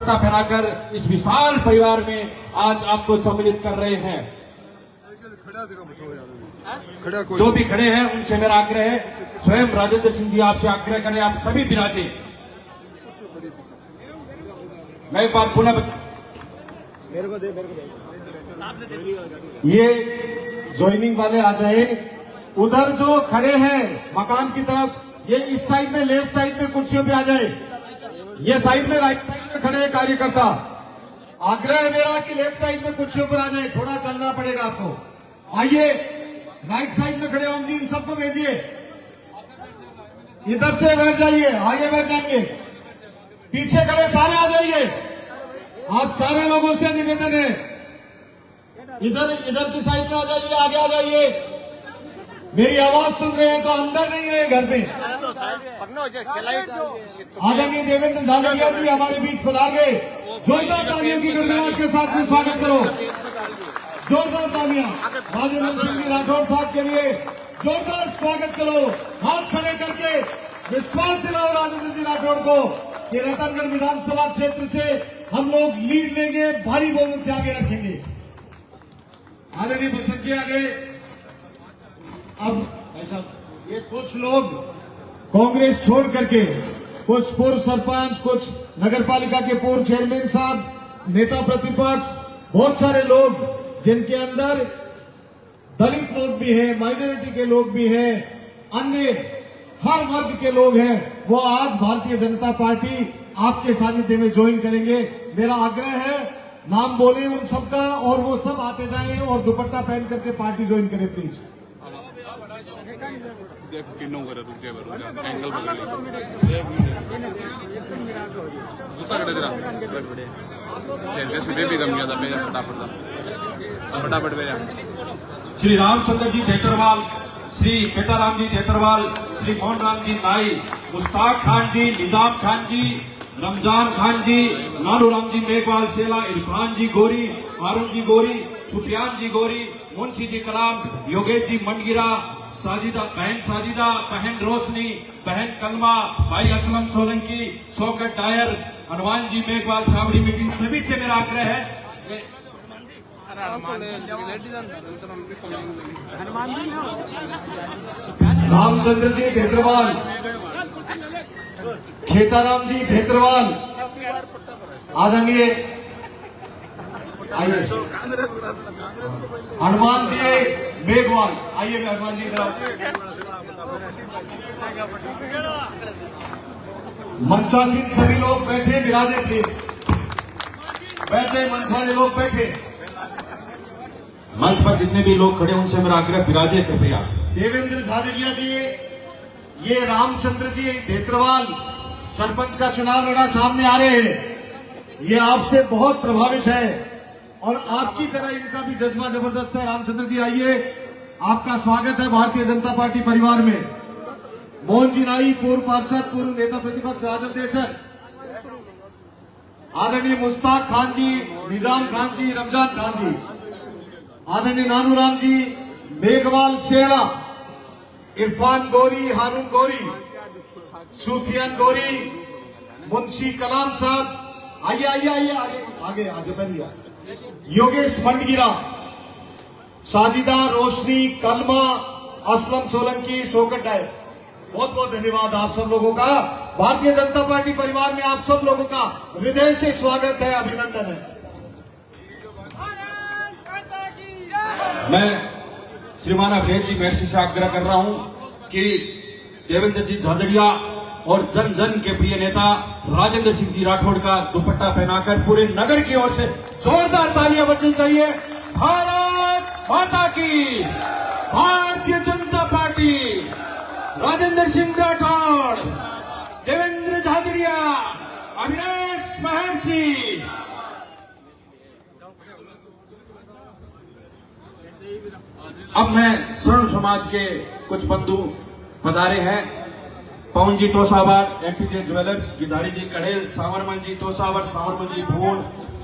फहराकर इस विशाल परिवार में आज आपको सम्मिलित कर रहे हैं। जो भी खड़े हैं उनसे मेरा आग्रह है, स्वयं राजेंद्र सिंह जी आपसे आग्रह करें, आप सभी विराजे। मैं एक बार पुनः ये ज्वाइनिंग वाले आ जाए। उधर जो खड़े हैं मकान की तरफ, ये इस साइड में लेफ्ट साइड में कुर्सियों पे आ जाए। ये साइड में राइट साइड में खड़े हैं कार्यकर्ता। आग्रह है मेरा कि लेफ्ट साइड में कुर्सियों पर आ जाए, थोड़ा चलना पड़ेगा आपको। आइए राइट साइड में खड़े होंगे, इन सबको भेजिए, इधर से बैठ जाइए, आगे बैठ जाएंगे। पीछे खड़े सारे आ जाइए। आप सारे लोगों से निवेदन है, इधर की साइड में आ जाइए, आगे आ जाइए। मेरी आवाज सुन रहे हैं तो अंदर नहीं रहे, घर में। आदरणीय देवेंद्र झाझड़िया जी हमारे बीच पधार गए। जोरदार तालियों की गड़गड़ाहट के साथ में स्वागत करो। जोरदार तालियां राजेंद्र सिंह जी राठौड़ साहब के लिए, जोरदार स्वागत करो। हाथ खड़े करके विश्वास दिलाओ राजेंद्र सिंह राठौड़ को कि रतनगढ़ विधानसभा क्षेत्र से हम लोग लीड लेंगे, भारी बहुमत से आगे रखेंगे। आदरणीय बसंत जी आगे। अब ऐसा ये कुछ लोग कांग्रेस छोड़ करके, कुछ पूर्व सरपंच, कुछ नगर पालिका के पूर्व चेयरमैन साहब, नेता प्रतिपक्ष, बहुत सारे लोग जिनके अंदर दलित लोग भी हैं, माइनॉरिटी के लोग भी हैं, अन्य हर वर्ग के लोग हैं, वो आज भारतीय जनता पार्टी आपके सानिध्य में ज्वाइन करेंगे। मेरा आग्रह है नाम बोले उन सबका और वो सब आते जाएं और दुपट्टा पहन करके पार्टी ज्वाइन करें प्लीज। देखो किन्नों करे रुक के एंगल पकड़ जूता कटे तेरा कैसे भी गम गया था मेरा फटाफट मेरा। श्री रामचंद्र जी धेतरवाल, श्री खेताराम जी धेतरवाल, श्री मोहन राम जी नाई, मुश्ताक खान जी, निजाम खान जी, रमजान खान जी, नानू राम जी मेघवाल सेला, इरफान जी गोरी, हारून जी गोरी, सुफियान जी गोरी, मुंशी जी कलाम, योगेश जी मंडगिरा, साजिदा, बहन रोशनी, बहन कलमा, भाई असलम सोलंकी, शौकत डायर, हनुमान जी मेघवाल छावड़ी मीटिंग, सभी से मेरा आग्रह है। रामचंद्र जी धेतरवाल, खेताराम जी धेतरवाल, आदरणीय आइए। हनुमान जी मेघवाल, आइए हनुमान जी इधर। मंचासीन सभी लोग बैठे, विराजे प्लीज, बैठे मंच वाले लोग बैठे। मंच पर जितने भी लोग खड़े उनसे मेरा आग्रह, विराजे कृपया। देवेंद्र झाझड़िया जी, ये रामचंद्र जी धेतरवाल सरपंच का चुनाव लड़ा, सामने आ रहे हैं। ये आपसे बहुत प्रभावित है और आपकी तरह इनका भी जज्बा जबरदस्त है। रामचंद्र जी आइए, आपका स्वागत है भारतीय जनता पार्टी परिवार में। मोहन जी नाई, पूर्व पार्षद, पूर्व नेता प्रतिपक्ष राजद देसर, आदरणीय मुश्ताक खान जी, निजाम खान जी, रमजान खान जी, आदरणीय नानू राम जी मेघवाल सेड़ा, इरफान गोरी, हारून गोरी, सुफियान गोरी, मुंशी कलाम साहब, आइए आइए आइए आगे आगे आगे बढ़िया। योगेश मंडगिरा, साजिदा, रोशनी, कलमा, असलम सोलंकी, शौकत डायर, बहुत बहुत धन्यवाद आप सब लोगों का। भारतीय जनता पार्टी परिवार में आप सब लोगों का हृदय से स्वागत है, अभिनंदन है। मैं श्रीमान अभिनेत जी महर्षि से आग्रह कर रहा हूं कि देवेंद्र जी झाझड़िया और जन जन के प्रिय नेता राजेंद्र सिंह जी राठौड़ का दुपट्टा पहनाकर पूरे नगर की ओर से जोरदार तालियां बजनी चाहिए। भारत माता की, भारतीय जनता पार्टी, राजेंद्र सिंह राठौड़, देवेंद्र झाझड़िया, अभिनेत महर्षि। अब मैं स्वर्ण समाज के कुछ बंधु पधारे हैं। पवन जी तोसावर, एमपीजे ज्वेलर्स, गिधारी जी कड़ेल, सावरमल जी तोसावर, सावरमल जी भूण,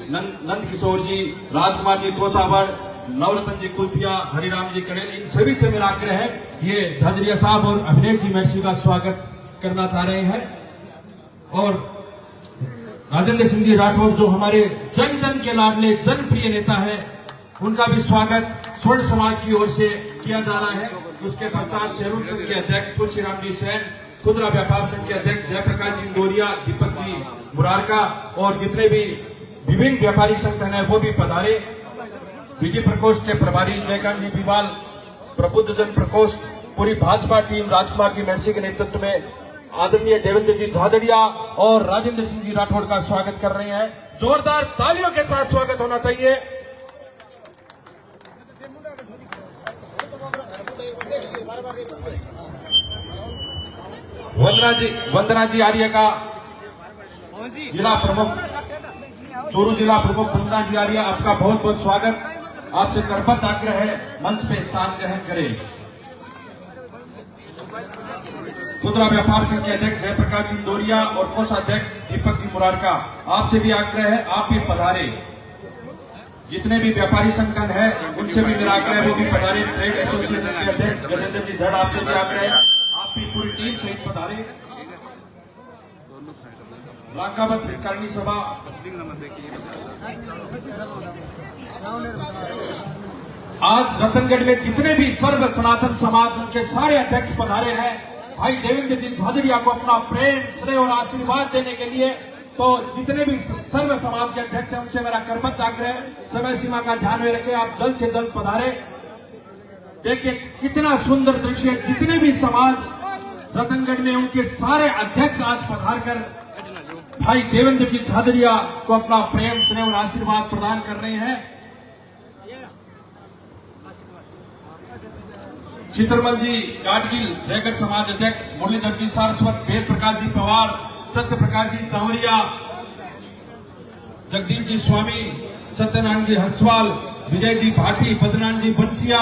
नंद किशोर जी, राजकुमार जी तोसावर, नवरत्न जी कुल्थिया, हरिराम जी कड़ेल, इन सभी से मेरा आग्रह है, ये झाझड़िया साहब और अभिनेत जी महर्षि का स्वागत करना चाह रहे हैं। और राजेंद्र सिंह जी राठौर जो हमारे जन जन के लाडले जनप्रिय नेता है, उनका भी स्वागत स्वर्ण समाज की ओर से किया जा रहा है। उसके पश्चात शेरून संघ के अध्यक्ष तुलसीराम जी सैन, खुदरा व्यापार संघ के अध्यक्ष जयप्रकाश जी इंदौरिया, दीपक जी मुरारका और जितने भी विभिन्न व्यापारी संगठन है वो भी पधारे। विधि प्रकोष्ठ के प्रभारी जयकांत जी बिवाल, प्रबुद्ध जन प्रकोष्ठ, पूरी भाजपा टीम राजकुमार जी मेहसी के नेतृत्व में आदरणीय देवेंद्र जी झाझड़िया और राजेंद्र सिंह जी राठौड़ का स्वागत कर रहे हैं। जोरदार तालियों के साथ स्वागत होना चाहिए। वंदना जी आर्य का जिला प्रमुख, चूरू जिला प्रमुख वंदना जी आर्य, आपका बहुत बहुत स्वागत। आपसे करबद्ध आग्रह है मंच पे स्थान ग्रहण करें। खुदरा व्यापार संघ के अध्यक्ष जयप्रकाश जी इंदौरिया और कोषाध्यक्ष दीपक जी मुरारका, आपसे भी आग्रह है आप भी पधारे। जितने भी व्यापारी संगठन है उनसे भी मेरा आग्रह है वो भी पधारे। ट्रेड एसोसिएशन के अध्यक्ष गजेंद्र जी धड़, आपसे भी आग्रह है आप भी पूरी टीम सहित पधारे। लाकावत हितकारिणी सभा, आज रतनगढ़ में जितने भी सर्व सनातन समाज उनके सारे अध्यक्ष पधारे हैं। भाई देवेंद्र जी झाझड़िया को अपना प्रेम स्नेह और आशीर्वाद देने के लिए तो जितने भी सर्व समाज के अध्यक्ष हैं उनसे मेरा करबद्ध आग्रह है, समय सीमा का ध्यान में रखें, आप जल्द से जल्द पधारे। देखिए कितना सुंदर दृश्य है, जितने भी समाज रतनगढ़ में उनके सारे अध्यक्ष आज पधार कर भाई देवेंद्र जी झाझड़िया को अपना प्रेम स्नेह और आशीर्वाद प्रदान कर रहे हैं। चित्रमल जी गाडगिल रैगढ़ समाज अध्यक्ष, मुरलीधर जी सारस्वत, वेद प्रकाश जी पवार, सत्य प्रकाश जी चावरिया, जगदीश जी स्वामी, सत्यनारायण जी हंसवाल, विजय जी भाटी, बदनान जी बंसिया,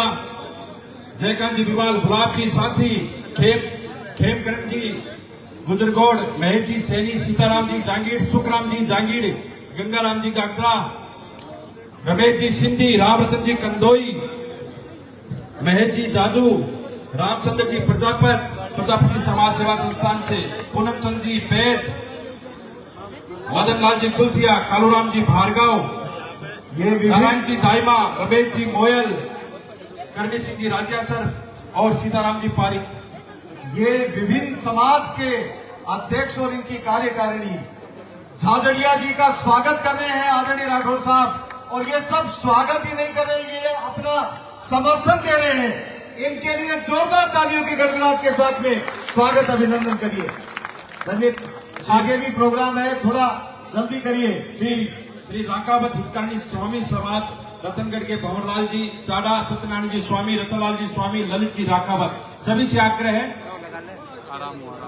जयकांत जी बिवाल, गुलाब जी सासी, खेमकरण जी गुजरगौड़, महेश जी सैनी, सीताराम जी जांगीर, सुखराम जी जांगीर, गंगाराम जी गागरा, रमेश जी सिंधी, रामरतन जी कंदोई, महेश जी जाजू, रामचंद्र जी प्रजापति समाज सेवा संस्थान से, पूनम चंद जी बैद, मदन लाल जी कुलथिया, कालूराम जी भार्गव, नारायण जी दाइमा, रमेश जी मोयल, करणी सिंह जी राजियासर और सीताराम जी पारिक। ये विभिन्न समाज के अध्यक्ष और इनकी कार्यकारिणी झाझड़िया जी का स्वागत कर रहे हैं आदरणीय राठौर साहब, और ये सब स्वागत ही नहीं कर रहे, ये अपना समर्थन दे रहे हैं। इनके लिए जोरदार तालियों की गड़गड़ाहट के साथ में स्वागत अभिनंदन करिए। धन्यवाद। आगे भी प्रोग्राम है, थोड़ा जल्दी करिए। श्री राकावत हितकारिणी स्वामी समाज रतनगढ़ के भंवरलाल जी चाडा, सत्यनारायण जी स्वामी, रतनलाल जी स्वामी, ललित जी राकावत, सभी से आग्रह है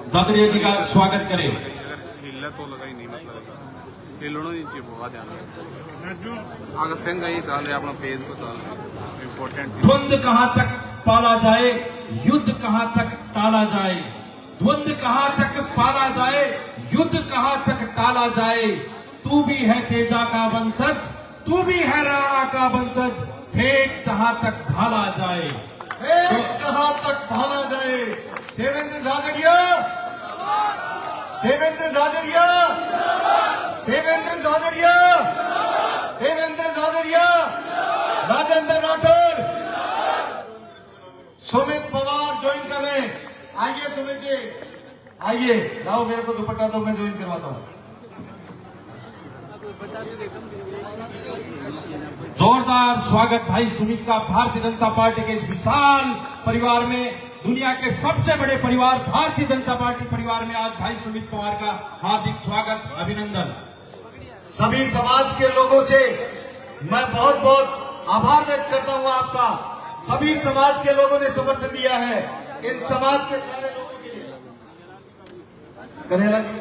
झाझड़िया जी का स्वागत करें। तो लगा ही नहीं, मतलब हिलना नहीं चाहिए, बहुत ध्यान आगे संग ही चल रहे अपना पेज को चल इम्पोर्टेंट। द्वंद्व कहां तक पाला जाए, युद्ध कहां तक टाला जाए, द्वंद्व कहां तक पाला जाए, युद्ध कहां तक टाला जाए। तू भी है तेजा का वंशज, तू भी है राणा का वंशज, फेंक जहां तक भाला जाए, फेंक जहां तक भाला जाए। देवेंद्र झाझड़िया, देवेंद्र झाझड़िया, देवेंद्र झाझड़िया, देवेंद्र झाझड़िया, राजेंद्र राठौर, सुमित पवार ज्वाइन कर रहे हैं। आइए सुमित जी, आइए, लाओ मेरे को दुपट्टा दो, मैं ज्वाइन करवाता हूं। जोरदार स्वागत भाई सुमित का भारतीय जनता पार्टी के इस विशाल परिवार में, दुनिया के सबसे बड़े परिवार भारतीय जनता पार्टी परिवार में आज भाई सुमित पवार का हार्दिक स्वागत अभिनंदन। सभी समाज के लोगों से मैं बहुत बहुत आभार व्यक्त करता हूं आपका। सभी समाज के लोगों ने समर्थन दिया है, इन समाज के सारे लोगों के लिए। कन्हैया जी,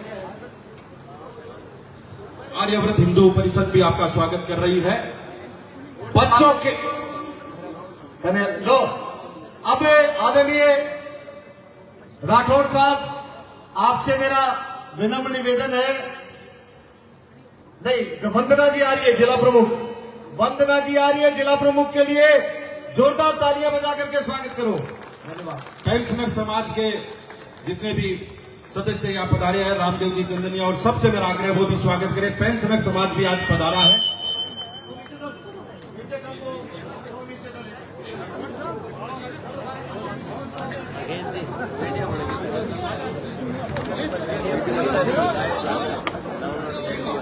आर्यव्रत हिंदू परिषद भी आपका स्वागत कर रही है। बच्चों के लो, अब आदरणीय राठौर साहब, आपसे मेरा विनम्र निवेदन है। नहीं, वंदना जी आ रही है जिला प्रमुख, वंदना जी आ रही है जिला प्रमुख के लिए जोरदार तालियां बजा करके स्वागत करो। धन्यवाद। पेंशनर समाज के जितने भी सदस्य यहाँ पधारे हैं, रामदेव जी चंदनिया, और सबसे मेरा आग्रह वो भी स्वागत करें। पेंशनर समाज भी आज पधारा है।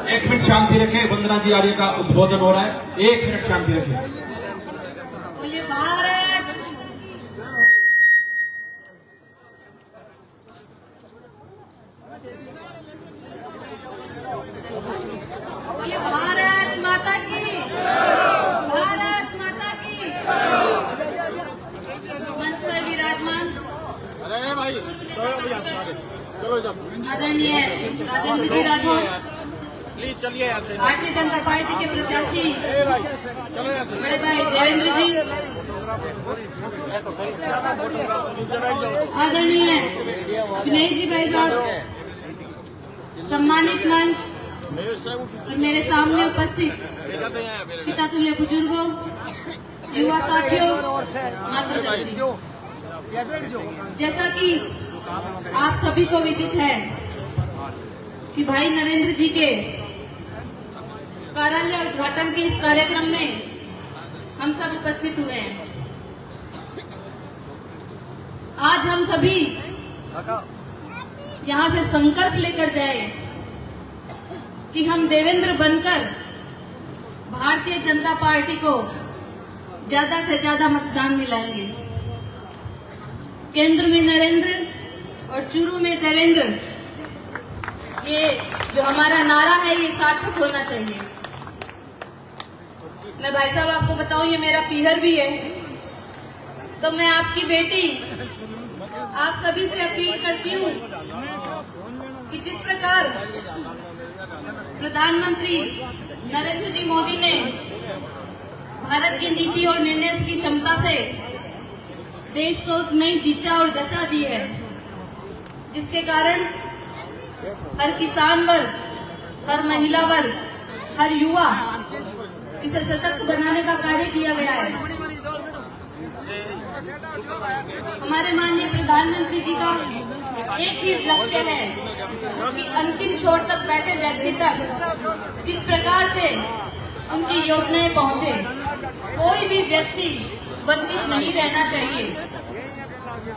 एक मिनट शांति रखें, वंदना जी आर्य का उद्बोधन हो रहा है। 1 मिनट शांति रखें। बोलिए भारत, बोलिए भारत माता की, भारत माता की। मंच पर विराजमान आदरणीय राजेंद्र जी राठौर, भारतीय जनता पार्टी के प्रत्याशी बड़े भाई देवेंद्र जी, आदरणीय दिनेश जी भाई साहब, सम्मानित मंच और मेरे सामने उपस्थित पिता तुल्य बुजुर्गों, युवा साथियों, मातृशक्ति। जैसा कि आप सभी को विदित है कि भाई नरेंद्र जी के कार्यालय उद्घाटन के इस कार्यक्रम में हम सब उपस्थित हुए हैं। आज हम सभी यहाँ से संकल्प लेकर जाए कि हम देवेंद्र बनकर भारतीय जनता पार्टी को ज्यादा से ज्यादा मतदान दिलाएंगे। केंद्र में नरेंद्र और चुरू में देवेंद्र, ये जो हमारा नारा है ये सार्थक होना चाहिए। मैं भाई साहब आपको बताऊं, ये मेरा पीहर भी है, तो मैं आपकी बेटी आप सभी से अपील करती हूँ कि जिस प्रकार प्रधानमंत्री नरेंद्र जी मोदी ने भारत की नीति और निर्णय की क्षमता से देश को एक नई दिशा और दशा दी है, जिसके कारण हर किसान वर्ग, हर महिला वर्ग, हर युवा, जिसे सशक्त बनाने का कार्य किया गया है। हमारे माननीय प्रधानमंत्री जी का एक ही लक्ष्य है कि अंतिम छोर तक बैठे व्यक्ति तक किस प्रकार से उनकी योजनाएं पहुंचे, कोई भी व्यक्ति वंचित नहीं रहना चाहिए।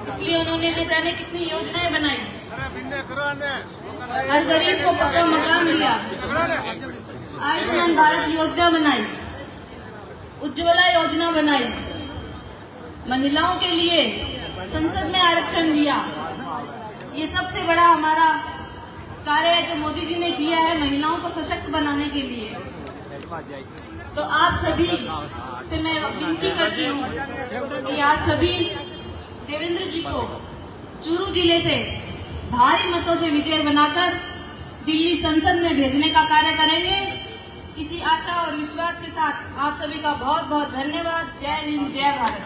इसलिए उन्होंने न जाने कितनी योजनाएं बनाई, हर गरीब को पक्का मकान दिया, आयुष्मान भारत योजना बनाई, उज्ज्वला योजना बनाई, महिलाओं के लिए संसद में आरक्षण दिया। ये सबसे बड़ा हमारा कार्य है जो मोदी जी ने किया है महिलाओं को सशक्त बनाने के लिए। तो आप सभी से मैं विनती करती हूँ कि आप सभी देवेंद्र जी को चूरू जिले से भारी मतों से विजय बनाकर दिल्ली संसद में भेजने का कार्य करेंगे। इसी आशा और विश्वास के साथ आप सभी का बहुत बहुत धन्यवाद। जय हिंद, जय भारत।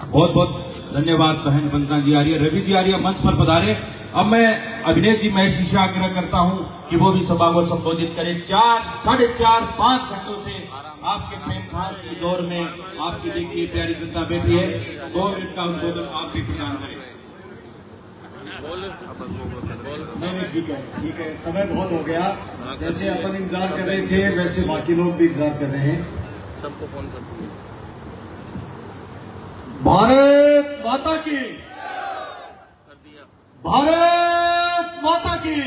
बहुत बहुत धन्यवाद बहन वंदना जी आर्य। रवि जी आर्य मंच पर पधारे। अब मैं अभिनय जी महेश से आग्रह करता हूं कि वो भी सभा को संबोधित करें। 4, 4.5, 5 घंटों से आपके प्रेम खास के दौर में आपकी देखिए प्यारी जनता बैठी है। 2 मिनट का उद्बोधन आप भी प्रदान करें। नहीं, ठीक है, समय बहुत हो गया। जैसे अपन इंतजार कर रहे थे वैसे बाकी लोग भी इंतजार कर रहे हैं। सबको फोन कर दिया। भारत माता की, भारत माता की।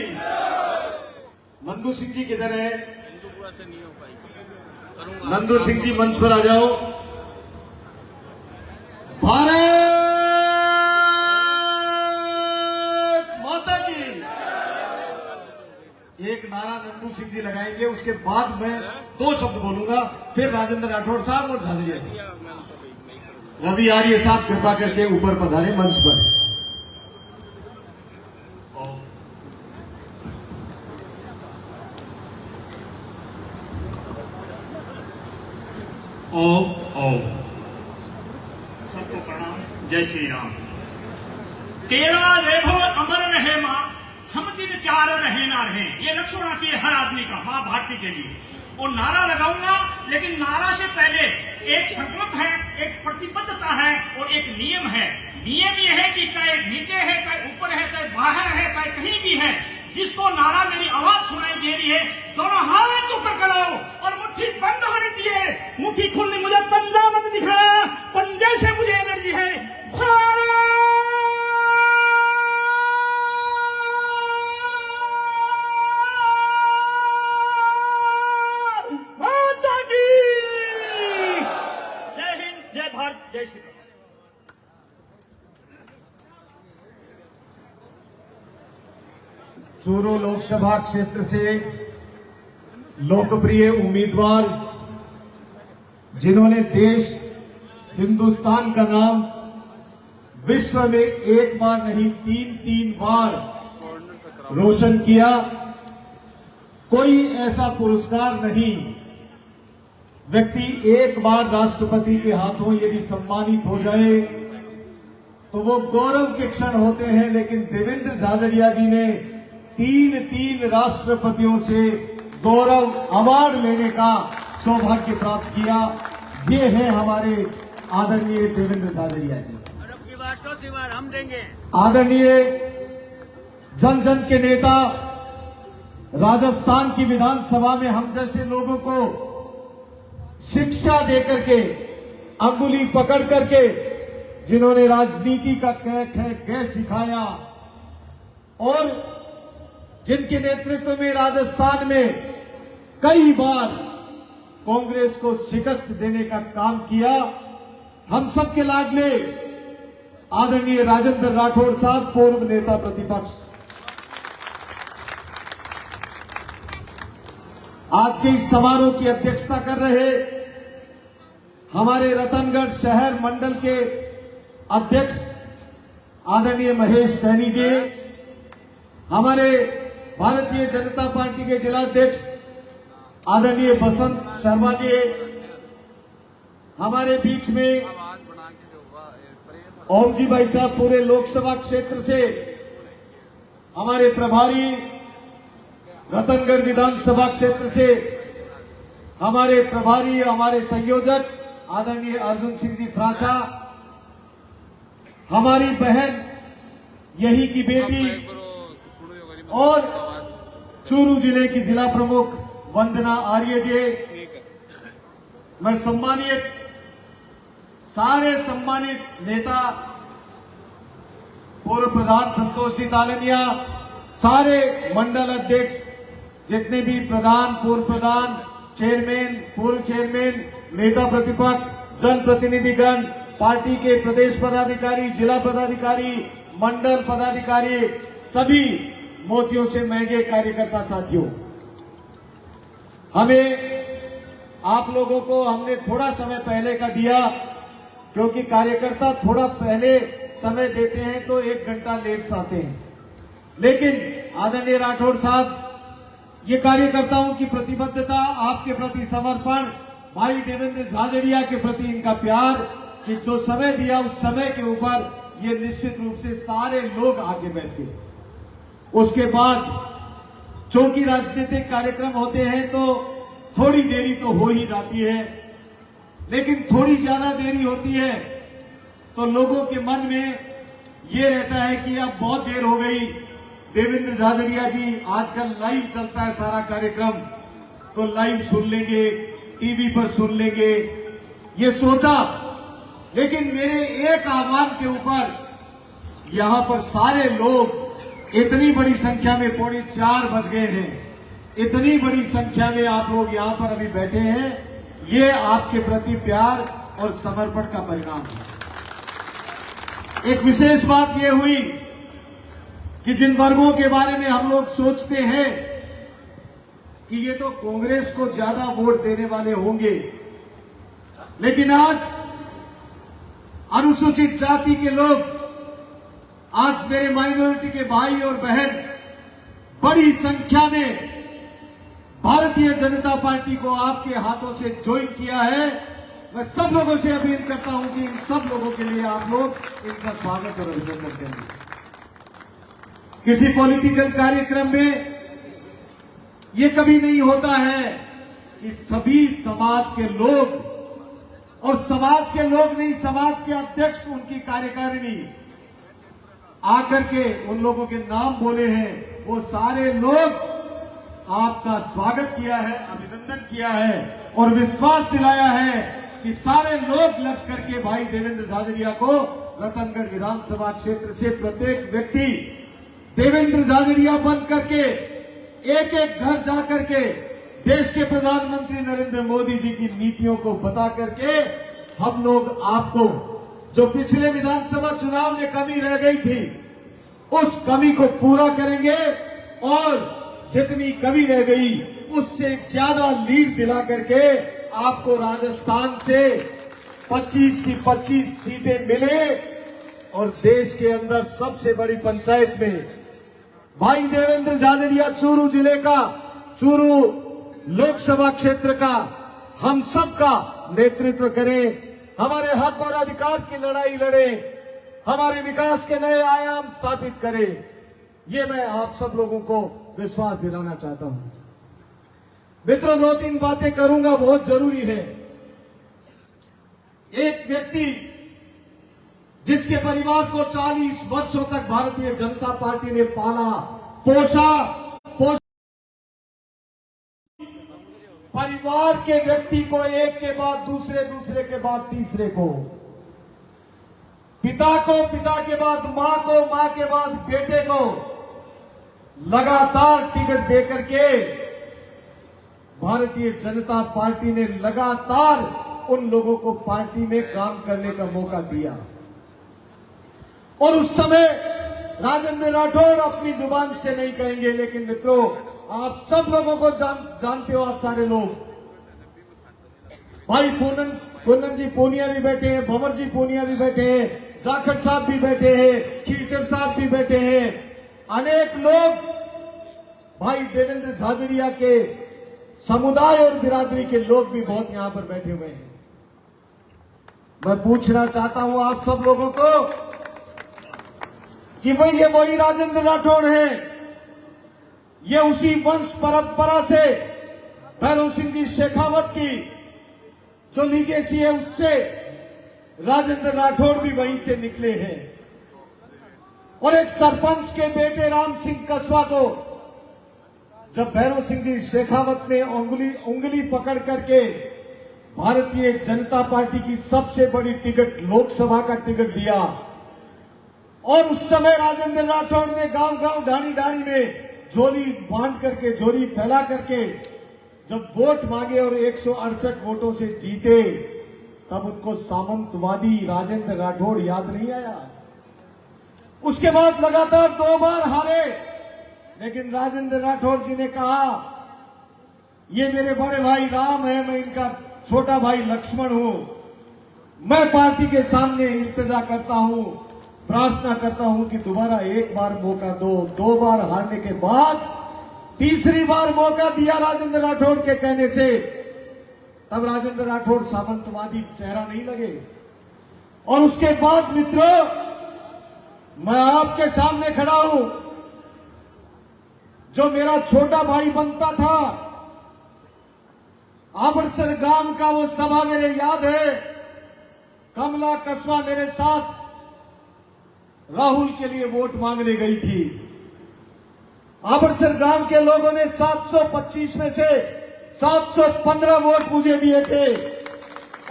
नंदू सिंह जी किधर है? से नहीं हो पाई। नंदू सिंह जी मंच पर आ जाओ। भारत माता की। एक नारा नंदू सिंह जी लगाएंगे, उसके बाद मैं 2 शब्द बोलूंगा, फिर राजेंद्र राठौड़ साहब और झाझड़िया साहब। रवि आर्य साहब कृपा करके ऊपर पधारे मंच पर। ओम ओम। सबको प्रणाम। जय श्री राम। तेरा रेभो अमर रहे माँ, हम दिन 4 रहे ना रहे। ये लक्ष्य होना चाहिए हर आदमी का माँ भारती के लिए। और नारा लगाऊंगा, लेकिन नारा से पहले एक संकल्प है, एक प्रतिबद्धता है और एक नियम है। डीएम ये है कि चाहे नीचे है, चाहे ऊपर है, चाहे बाहर है, चाहे कहीं भी है, जिसको नारा मेरी आवाज सुनाई दे रही है, दोनों हाथ ऊपर कराओ और मुट्ठी बंद होनी चाहिए। मुट्ठी खुलनी, मुझे पंजा मत दिखाना, पंजे से मुझे एनर्जी है। भारत माता की जय हिंद, जय भारत, जय श्री राम। चूरू लोकसभा क्षेत्र से लोकप्रिय उम्मीदवार, जिन्होंने देश हिंदुस्तान का नाम विश्व में एक बार नहीं 3 बार रोशन किया, कोई ऐसा पुरस्कार नहीं। व्यक्ति एक बार राष्ट्रपति के हाथों यदि सम्मानित हो जाए तो वो गौरव के क्षण होते हैं, लेकिन देवेंद्र झाझड़िया जी ने तीन राष्ट्रपतियों से गौरव अवार्ड लेने का सौभाग्य प्राप्त किया। ये है हमारे आदरणीय देवेंद्र झाझड़िया जी। चौथी बार हम देंगे। आदरणीय जन जन के नेता, राजस्थान की विधानसभा में हम जैसे लोगों को शिक्षा देकर के, अंगुली पकड़ करके, जिन्होंने राजनीति का कै सिखाया और जिनके नेतृत्व में राजस्थान में कई बार कांग्रेस को शिकस्त देने का काम किया, हम सबके लाडले आदरणीय राजेंद्र राठौड़ साहब, पूर्व नेता प्रतिपक्ष, आज के इस समारोह की अध्यक्षता कर रहे हमारे रतनगढ़ शहर मंडल के अध्यक्ष आदरणीय महेश सैनी जी, हमारे भारतीय जनता पार्टी के जिलाध्यक्ष आदरणीय बसंत शर्मा जी, हमारे बीच में ओम जी भाई साहब पूरे लोकसभा क्षेत्र से, हमारे प्रभारी रतनगढ़ विधानसभा क्षेत्र से हमारे प्रभारी, हमारे संयोजक आदरणीय अर्जुन सिंह जी फ्रांसा, हमारी बहन यही की बेटी और चूरू जिले की जिला प्रमुख वंदना आर्य जी, मैं सारे सम्मानित नेता, पूर्व प्रधान संतोष जी तालनिया, सारे मंडल अध्यक्ष, जितने भी प्रधान, पूर्व प्रधान, चेयरमैन, पूर्व चेयरमैन, नेता प्रतिपक्ष, जनप्रतिनिधिगण, पार्टी के प्रदेश पदाधिकारी, जिला पदाधिकारी, मंडल पदाधिकारी, सभी मोतियों से महंगे कार्यकर्ता साथियों, हमें आप लोगों को हमने थोड़ा समय पहले का दिया, क्योंकि कार्यकर्ता थोड़ा पहले समय देते हैं तो 1 घंटा लेट आते हैं। लेकिन आदरणीय राठौड़ साहब, ये कार्यकर्ताओं की प्रतिबद्धता, आपके प्रति समर्पण, भाई देवेंद्र झाझड़िया के प्रति इनका प्यार, कि जो समय दिया उस समय के ऊपर ये निश्चित रूप से सारे लोग आगे बैठे। उसके बाद चूंकि राजनीतिक कार्यक्रम होते हैं तो थोड़ी देरी तो हो ही जाती है, लेकिन थोड़ी ज्यादा देरी होती है तो लोगों के मन में ये रहता है कि अब बहुत देर हो गई। देवेंद्र झाझड़िया जी, आजकल लाइव चलता है सारा कार्यक्रम, तो लाइव सुन लेंगे, टीवी पर सुन लेंगे, ये सोचा। लेकिन मेरे एक आह्वान के ऊपर यहां पर सारे लोग, इतनी बड़ी संख्या में, 4:45 बज गए हैं, इतनी बड़ी संख्या में आप लोग यहां पर अभी बैठे हैं, ये आपके प्रति प्यार और समर्पण का परिणाम है। एक विशेष बात यह हुई कि जिन वर्गों के बारे में हम लोग सोचते हैं कि ये तो कांग्रेस को ज्यादा वोट देने वाले होंगे, लेकिन आज अनुसूचित जाति के लोग, आज मेरे माइनॉरिटी के भाई और बहन बड़ी संख्या में भारतीय जनता पार्टी को आपके हाथों से ज्वाइन किया है। मैं सब लोगों से अपील करता हूं कि इन सब लोगों के लिए आप लोग इनका स्वागत और अभिनंदन करेंगे। किसी पॉलिटिकल कार्यक्रम में ये कभी नहीं होता है कि सभी समाज के लोग और समाज के लोग नहीं, समाज के अध्यक्ष, उनकी कार्यकारिणी आकर के उन लोगों के नाम बोले हैं, वो सारे लोग आपका स्वागत किया है, अभिनंदन किया है और विश्वास दिलाया है कि सारे लोग लग करके भाई देवेंद्र झाझड़िया को रतनगढ़ विधानसभा क्षेत्र से प्रत्येक व्यक्ति देवेंद्र झाझड़िया बन करके एक एक घर जा करके देश के प्रधानमंत्री नरेंद्र मोदी जी की नीतियों को बता करके हम लोग आपको जो पिछले विधानसभा चुनाव में कमी रह गई थी उस कमी को पूरा करेंगे और जितनी कमी रह गई उससे ज्यादा लीड दिला करके आपको राजस्थान से 25 की 25 सीटें मिले और देश के अंदर सबसे बड़ी पंचायत में भाई देवेंद्र झाझड़िया चूरू जिले का, चूरू लोकसभा क्षेत्र का हम सबका नेतृत्व करें, हमारे हक और अधिकार की लड़ाई लड़े, हमारे विकास के नए आयाम स्थापित करें। ये मैं आप सब लोगों को विश्वास दिलाना चाहता हूं। मित्रों, 2-3 बातें करूंगा, बहुत जरूरी है। एक व्यक्ति जिसके परिवार को 40 वर्षों तक भारतीय जनता पार्टी ने पाला पोषा, परिवार के व्यक्ति को एक के बाद दूसरे, दूसरे के बाद तीसरे को, पिता को, पिता के बाद मां को, मां के बाद बेटे को लगातार टिकट देकर के भारतीय जनता पार्टी ने लगातार उन लोगों को पार्टी में काम करने का मौका दिया। और उस समय राजेंद्र राठौड़ अपनी जुबान से नहीं कहेंगे, लेकिन मित्रों आप सब लोगों को जानते हो, आप सारे लोग, भाई पूनम जी पूनिया भी बैठे हैं, भंवर जी पूनिया भी बैठे हैं, जाखड़ साहब भी बैठे हैं, खीचड़ साहब भी बैठे हैं, अनेक लोग भाई देवेंद्र झाझड़िया के समुदाय और बिरादरी के लोग भी बहुत यहां पर बैठे हुए हैं। मैं पूछना चाहता हूं आप सब लोगों को कि भाई ये वही राजेंद्र राठौड़ हैं, ये उसी वंश परंपरा से भैरव सिंह जी शेखावत की जो लीगेसी है उससे राजेंद्र राठौड़ भी वहीं से निकले हैं। और एक सरपंच के बेटे राम सिंह कसवा को जब भैरव सिंह जी शेखावत ने उंगली पकड़ करके भारतीय जनता पार्टी की सबसे बड़ी टिकट, लोकसभा का टिकट दिया, और उस समय राजेंद्र राठौड़ ने गांव-गांव, ढाणी-ढाणी में झोली बांध करके, झोली फैला करके जब वोट मांगे और 168 वोटों से जीते, तब उनको सामंतवादी राजेंद्र राठौड़ याद नहीं आया। उसके बाद लगातार 2 बार हारे, लेकिन राजेंद्र राठौड़ जी ने कहा ये मेरे बड़े भाई राम है, मैं इनका छोटा भाई लक्ष्मण हूं, मैं पार्टी के सामने इल्तिजा करता हूं, प्रार्थना करता हूं कि दोबारा एक बार मौका दो। 2 बार हारने के बाद तीसरी बार मौका दिया राजेंद्र राठौड़ के कहने से, तब राजेंद्र राठौड़ सामंतवादी चेहरा नहीं लगे। और उसके बाद मित्रों, मैं आपके सामने खड़ा हूं, जो मेरा छोटा भाई बनता था, आबड़सर गांव का वो सभा मेरे याद है, कमला कसवा मेरे साथ राहुल के लिए वोट मांगने गई थी। आबड़सर गांव के लोगों ने 725 में से 715 वोट मुझे दिए थे।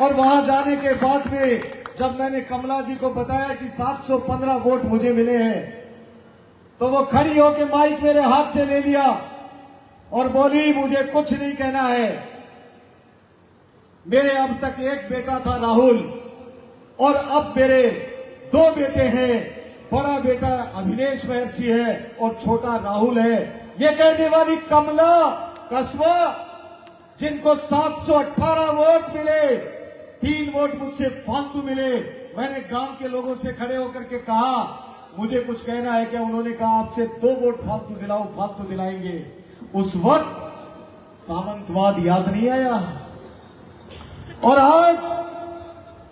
और वहां जाने के बाद में जब मैंने कमला जी को बताया कि 715 वोट मुझे मिले हैं, तो वो खड़ी होकर माइक मेरे हाथ से ले लिया और बोली मुझे कुछ नहीं कहना है, मेरे अब तक एक बेटा था राहुल, और अब मेरे 2 बेटे हैं, बड़ा बेटा अभिनेश महर्षि है और छोटा राहुल है। ये कहने वाली कमला कसवा, जिनको 718 वोट मिले, 3 वोट मुझसे फालतू मिले, मैंने गांव के लोगों से खड़े होकर के कहा मुझे कुछ कहना है क्या? उन्होंने कहा आपसे 2 वोट फालतू दिलाओ, फालतू दिलाएंगे। उस वक्त सामंतवाद याद नहीं आया। और आज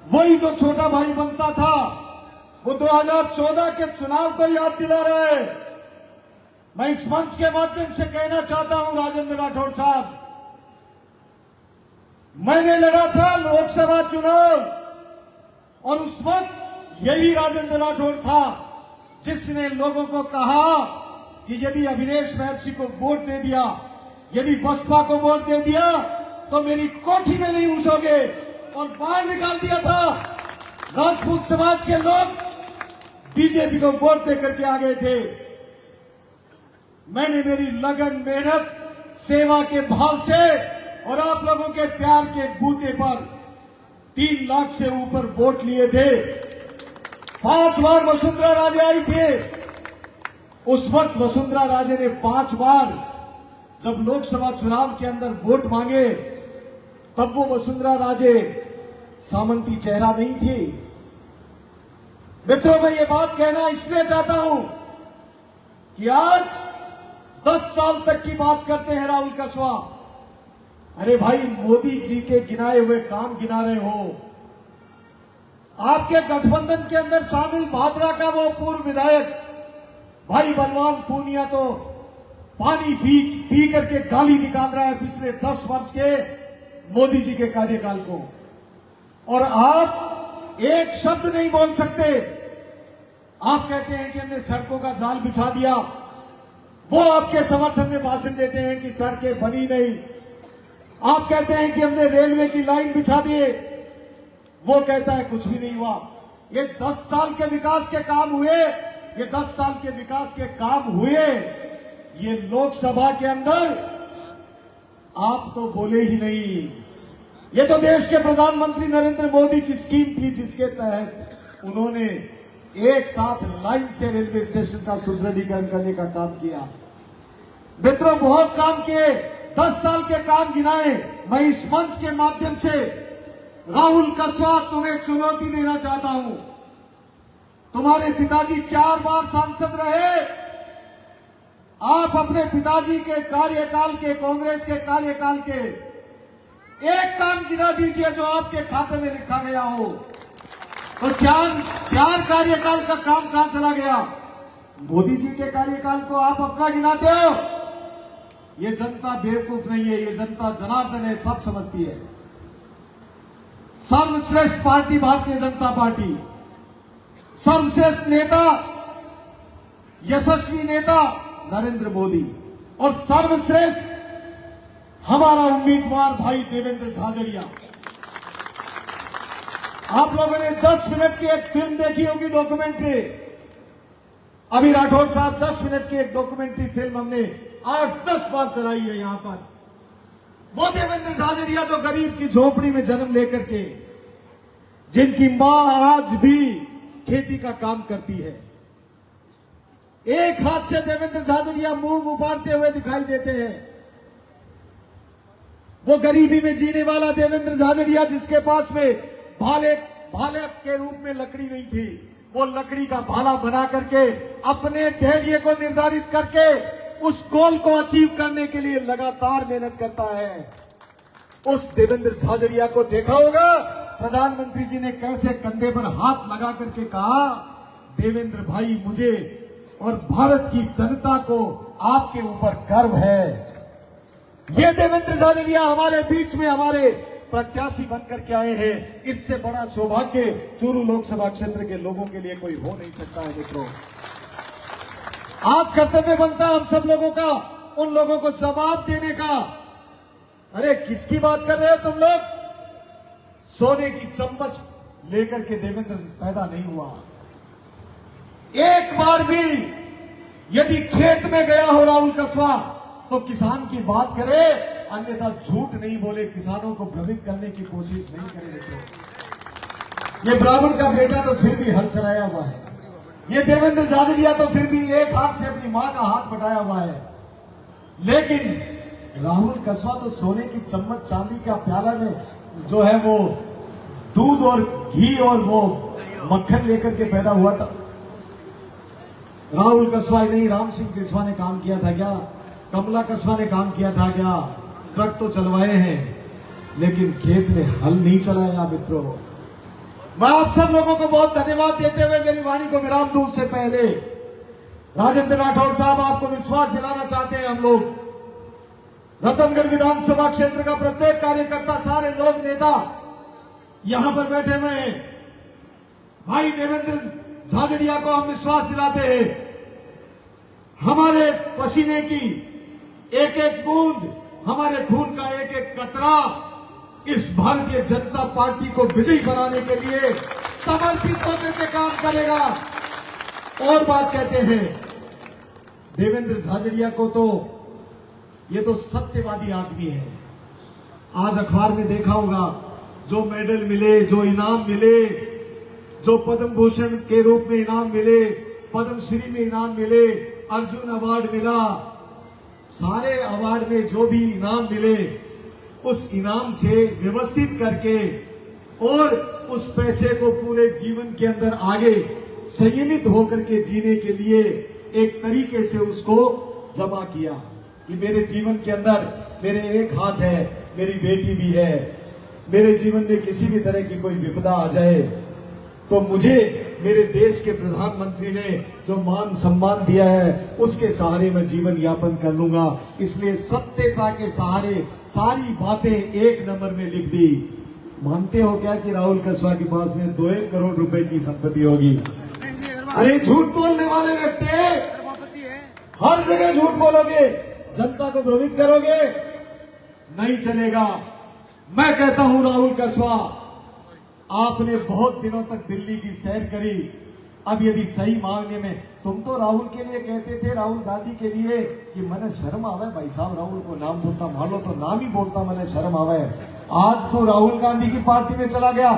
वही जो छोटा भाई बनता था, वो 2014 के चुनाव को याद दिला रहा है। मैं इस मंच के माध्यम से कहना चाहता हूं राजेंद्र राठौड़ साहब, मैंने लड़ा था लोकसभा चुनाव और उस वक्त यही राजेंद्र राठौड़ था जिसने लोगों को कहा कि यदि अभिनेश महर्षि को वोट दे दिया, यदि बसपा को वोट दे दिया तो मेरी कोठी में नहीं घुसोगे, और बाहर निकाल दिया था। राजपूत समाज के लोग बीजेपी को वोट देकर के आ गए थे। मैंने मेरी लगन, मेहनत, सेवा के भाव से और आप लोगों के प्यार के बूते पर 3 लाख से ऊपर वोट लिए थे। 5 बार वसुंधरा राजे आई थे। उस वक्त वसुंधरा राजे ने 5 बार जब लोकसभा चुनाव के अंदर वोट मांगे तब वो वसुंधरा राजे सामंती चेहरा नहीं थी। मित्रों, मैं ये बात कहना इसलिए चाहता हूं कि आज 10 साल तक की बात करते हैं राहुल कसवा। अरे भाई, मोदी जी के गिनाए हुए काम गिना रहे हो। आपके गठबंधन के अंदर शामिल भादरा का वो पूर्व विधायक भाई बलवान पूनिया तो पानी पी करके गाली निकाल रहा है पिछले 10 वर्ष के मोदी जी के कार्यकाल को, और आप एक शब्द नहीं बोल सकते। आप कहते हैं कि हमने सड़कों का जाल बिछा दिया, वो आपके समर्थन में भाषण देते हैं कि सड़कें बनी नहीं। आप कहते हैं कि हमने रेलवे की लाइन बिछा दिए, वो कहता है कुछ भी नहीं हुआ। ये 10 साल के विकास के काम हुए, ये 10 साल के विकास के काम हुए। ये लोकसभा के अंदर आप तो बोले ही नहीं। ये तो देश के प्रधानमंत्री नरेंद्र मोदी की स्कीम थी जिसके तहत उन्होंने एक साथ लाइन से रेलवे स्टेशन का सुदृढ़ीकरण करने का काम किया। मित्रों, बहुत काम किए, 10 साल के काम गिनाए। मैं इस मंच के माध्यम से राहुल कसवा तुम्हें चुनौती देना चाहता हूं। तुम्हारे पिताजी 4 बार सांसद रहे। आप अपने पिताजी के कार्यकाल के, कांग्रेस के कार्यकाल के एक काम गिना दीजिए जो आपके खाते में लिखा गया हो। तो चार कार्यकाल का काम कहां चला गया? मोदी जी के कार्यकाल को आप अपना गिनाते हो। ये जनता बेवकूफ नहीं है, ये जनता जनार्दन है, सब समझती है। सर्वश्रेष्ठ पार्टी भारतीय जनता पार्टी, सर्वश्रेष्ठ नेता, यशस्वी नेता नरेंद्र मोदी, और सर्वश्रेष्ठ हमारा उम्मीदवार भाई देवेंद्र झाझड़िया। आप लोगों ने 10 मिनट की एक फिल्म देखी होगी, डॉक्यूमेंट्री। अभी राठौड़ साहब 10 मिनट की एक डॉक्यूमेंट्री फिल्म हमने 8-10 बार चलाई है यहां पर। वो देवेंद्र झाझड़िया जो गरीब की झोपड़ी में जन्म लेकर के, जिनकी मां आज भी खेती का काम करती है, एक हाथ से देवेंद्र झाझड़िया मुंह उबारते हुए दिखाई देते हैं। वो गरीबी में जीने वाला देवेंद्र झाझड़िया जिसके पास में भाले के रूप में लकड़ी नहीं थी, वो लकड़ी का भाला बना करके अपने धैर्य को निर्धारित करके उस गोल को अचीव करने के लिए लगातार मेहनत करता है। उस देवेंद्र झाझड़िया को देखा होगा, प्रधानमंत्री जी ने कैसे कंधे पर हाथ लगा करके कहा, देवेंद्र भाई, मुझे और भारत की जनता को आपके ऊपर गर्व है। ये देवेंद्र झाझड़िया हमारे बीच में हमारे प्रत्याशी बनकर के आए हैं। इससे बड़ा सौभाग्य चूरू लोकसभा क्षेत्र के लोगों के लिए कोई हो नहीं सकता है। मित्रों, आज कर्तव्य बनता है हम सब लोगों का उन लोगों को जवाब देने का। अरे किसकी बात कर रहे हो तुम लोग? सोने की चम्मच लेकर के देवेंद्र पैदा नहीं हुआ। एक बार भी यदि खेत में गया हो राहुल कसवा तो किसान की बात करे, अन्यथा झूठ नहीं बोले, किसानों को भ्रमित करने की कोशिश नहीं करे। मित्रों, ये ब्राह्मण का बेटा तो फिर भी हल चलाया हुआ है। ये देवेंद्र झाझड़िया तो फिर भी एक हाथ से अपनी मां का हाथ बढ़ाया हुआ है। लेकिन राहुल कसवा तो सोने की चम्मच, चांदी का प्याला में जो है वो दूध और घी और वो मक्खन लेकर के पैदा हुआ था। राहुल कसवा ही नहीं, राम सिंह कसवा ने काम किया था क्या? कमला कसवा ने काम किया था क्या? ट्रक तो चलवाए हैं, लेकिन खेत में हल नहीं चलाया। मित्रों, मैं आप सब लोगों को बहुत धन्यवाद देते हुए मेरी वाणी को विराम दूं उससे पहले राजेंद्र राठौड़ साहब, आपको विश्वास दिलाना चाहते हैं हम लोग रतनगढ़ विधानसभा क्षेत्र का प्रत्येक कार्यकर्ता, सारे लोग, नेता यहां पर बैठे हुए हैं। भाई देवेंद्र झाझड़िया को हम विश्वास दिलाते हैं, हमारे पसीने की एक एक बूंद, हमारे खून का एक एक कतरा इस भारतीय जनता पार्टी को विजयी बनाने के लिए समर्पित होकर के काम करेगा। और बात कहते हैं देवेंद्र झाझड़िया को, तो ये तो सत्यवादी आदमी है। आज अखबार में देखा होगा, जो मेडल मिले, जो इनाम मिले, जो पद्म भूषण के रूप में इनाम मिले, पद्मश्री में इनाम मिले, अर्जुन अवार्ड मिला, सारे अवार्ड में जो भी इनाम मिले, उस इनाम से व्यवस्थित करके और उस पैसे को पूरे जीवन के अंदर आगे संयमित होकर के जीने के लिए एक तरीके से उसको जमा किया कि मेरे जीवन के अंदर मेरे एक हाथ है, मेरी बेटी भी है, मेरे जीवन में किसी भी तरह की कोई विपदा आ जाए तो मुझे मेरे देश के प्रधानमंत्री ने जो मान सम्मान दिया है उसके सहारे मैं जीवन यापन कर लूंगा। इसलिए सत्यता के सहारे सारी बातें एक नंबर में लिख दी। मानते हो क्या कि राहुल कसवा के पास में 2-1 करोड़ रुपए की संपत्ति होगी? अरे झूठ बोलने वाले व्यक्ति, हर जगह झूठ बोलोगे, जनता को भ्रमित करोगे, नहीं चलेगा। मैं कहता हूं राहुल कसवा, आपने बहुत दिनों तक दिल्ली की सैर करी। अब यदि सही मांगने में, तुम तो राहुल के लिए कहते थे, राहुल गांधी के लिए कि मैंने शर्म आवे भाई साहब, राहुल को नाम बोलता, मान लो तो नाम ही बोलता, मैंने शर्म आवे। आज तो राहुल गांधी की पार्टी में चला गया।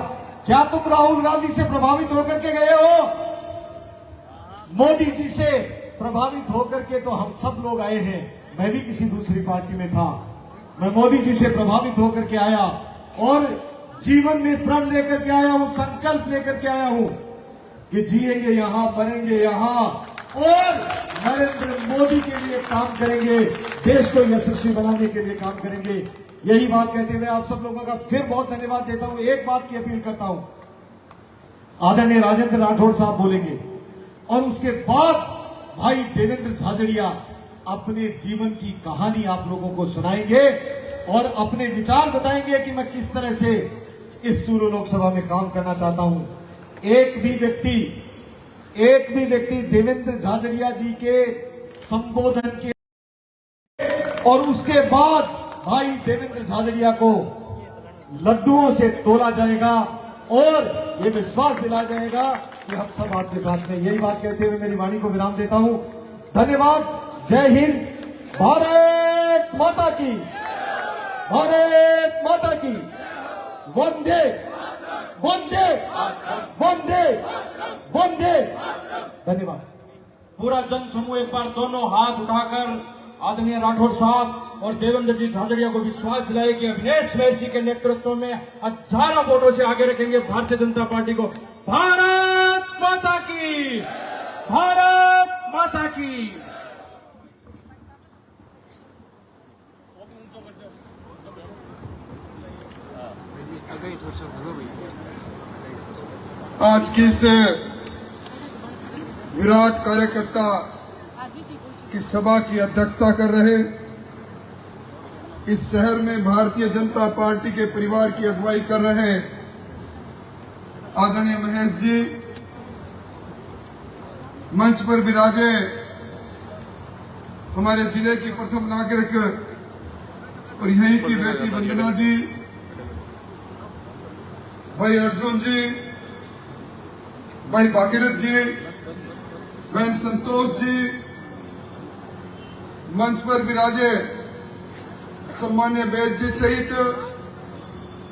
क्या तुम राहुल गांधी से प्रभावित होकर के गए हो? मोदी जी से प्रभावित होकर के तो हम सब लोग आए हैं। मैं भी किसी दूसरी पार्टी में था, मैं मोदी जी से प्रभावित होकर के आया और जीवन में प्रण लेकर के आया हूं, संकल्प लेकर के आया हूं कि जिएंगे यहां, मरेंगे यहां और नरेंद्र मोदी के लिए काम करेंगे, देश को यशस्वी बनाने के लिए काम करेंगे। यही बात कहते हुए आप सब लोगों का फिर बहुत धन्यवाद देता हूं। एक बात की अपील करता हूं, आदरणीय राजेंद्र राठौड़ साहब बोलेंगे और उसके बाद भाई देवेंद्र झाझड़िया अपने जीवन की कहानी आप लोगों को सुनाएंगे और अपने विचार बताएंगे कि मैं किस तरह से इस चूरू लोकसभा में काम करना चाहता हूं। एक भी व्यक्ति देवेंद्र झाझड़िया जी के संबोधन के और उसके बाद भाई देवेंद्र झाझड़िया को लड्डुओं से तोला जाएगा और ये विश्वास दिलाया जाएगा कि हम सब आपके साथ में। यही बात कहते हुए मेरी वाणी को विराम देता हूं। धन्यवाद। जय हिंद। भारत माता की, भारत माता की। वंदे वंदे वंदे वंदे। धन्यवाद। पूरा जन समूह एक बार दोनों हाथ उठाकर आदरणीय राठौड़ साहब और देवेंद्र जी झाझड़िया को विश्वास दिलाए कि अभिनेश वैसी के नेतृत्व में 1000 वोटों से आगे रखेंगे भारतीय जनता पार्टी को। भारत माता की, भारत माता की। आज की इस विराट कार्यकर्ता की सभा की अध्यक्षता कर रहे, इस शहर में भारतीय जनता पार्टी के परिवार की अगुवाई कर रहे आदरणीय महेश जी, मंच पर विराजे हमारे जिले की प्रथम नागरिक और यहीं की बेटी वंदना जी, भाई अर्जुन जी, भाई भागीरथ जी, बहन संतोष जी, मंच पर विराजे सम्मान्य वैद्य जी सहित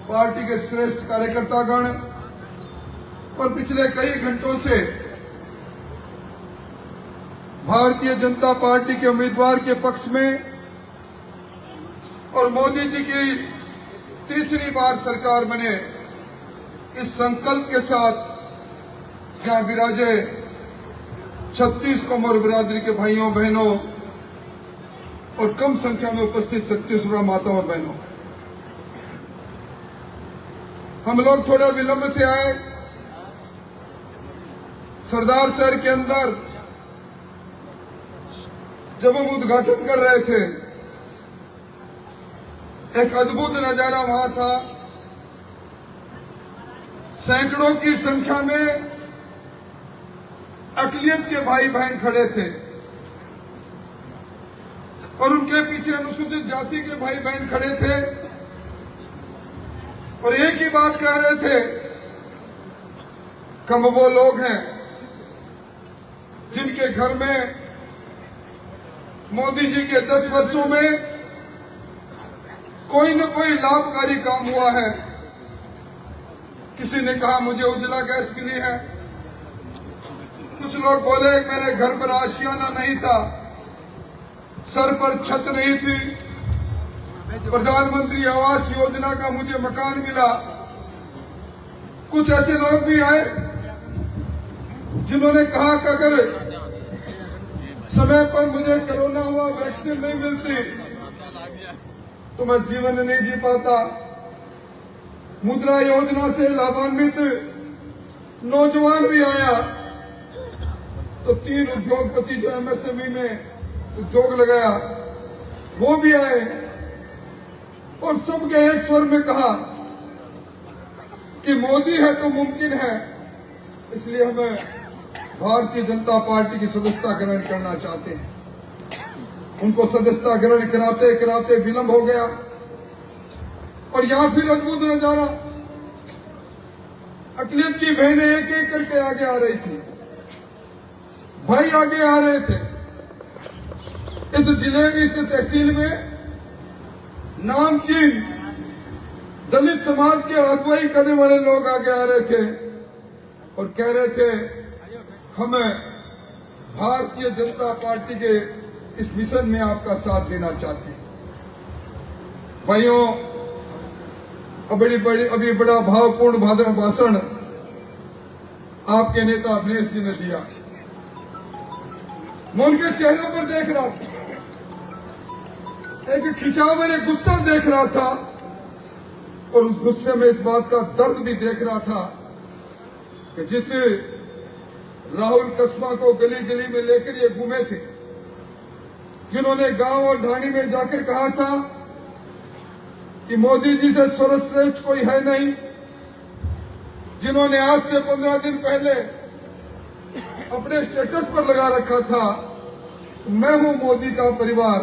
पार्टी के श्रेष्ठ कार्यकर्तागण और पिछले कई घंटों से भारतीय जनता पार्टी के उम्मीदवार के पक्ष में और मोदी जी की तीसरी बार सरकार बने इस संकल्प के साथ यहाँ विराजे 36 कोमर बिरादरी के भाइयों बहनों और कम संख्या में उपस्थित शक्तिसूरा माताओं और बहनों, हम लोग थोड़ा विलंब से आए। सरदार शहर के अंदर जब हम उद्घाटन कर रहे थे एक अद्भुत नजारा वहां था। सैकड़ों की संख्या में अकलियत के भाई बहन खड़े थे और उनके पीछे अनुसूचित जाति के भाई बहन खड़े थे और एक ही बात कह रहे थे कि हम वो लोग हैं जिनके घर में मोदी जी के 10 वर्षों में कोई न कोई लाभकारी काम हुआ है। किसी ने कहा मुझे उज्ज्वला गैस मिली है, कुछ लोग बोले मेरे घर पर आशियाना नहीं था, सर पर छत नहीं थी, प्रधानमंत्री आवास योजना का मुझे मकान मिला। कुछ ऐसे लोग भी आए जिन्होंने कहा कि अगर समय पर मुझे कोरोना हुआ, वैक्सीन नहीं मिलती तो मैं जीवन नहीं जी पाता। मुद्रा योजना से लाभान्वित नौजवान भी आया तो 3 उद्योगपति जो एमएसएमई में उद्योग लगाया वो भी आए और सबके एक स्वर में कहा कि मोदी है तो मुमकिन है, इसलिए हमें भारतीय जनता पार्टी की सदस्यता ग्रहण करना चाहते हैं। उनको सदस्यता ग्रहण कराते कराते विलंब हो गया और यहां फिर अद्भुत नजारा, अकलियत की बहनें एक एक करके आगे आ रही थी, भाई आगे आ रहे थे। इस जिले की इस तहसील में नामचीन दलित समाज के अगुवाई करने वाले लोग आगे आ रहे थे और कह रहे थे हमें भारतीय जनता पार्टी के इस मिशन में आपका साथ देना चाहते हैं। भाइयों, अभी बड़ा भावपूर्ण भाषण आपके नेता अखिलेश जी ने दिया। मैं उनके चेहरे पर देख रहा था, एक खिंचाव में गुस्सा देख रहा था और उस गुस्से में इस बात का दर्द भी देख रहा था कि जिस राहुल कस्बा को गली गली में लेकर ये घूमे थे, जिन्होंने गांव और ढाणी में जाकर कहा था कि मोदी जी से सर्वश्रेष्ठ कोई है नहीं, जिन्होंने आज से 15 दिन पहले अपने स्टेटस पर लगा रखा था मैं हूं मोदी का परिवार,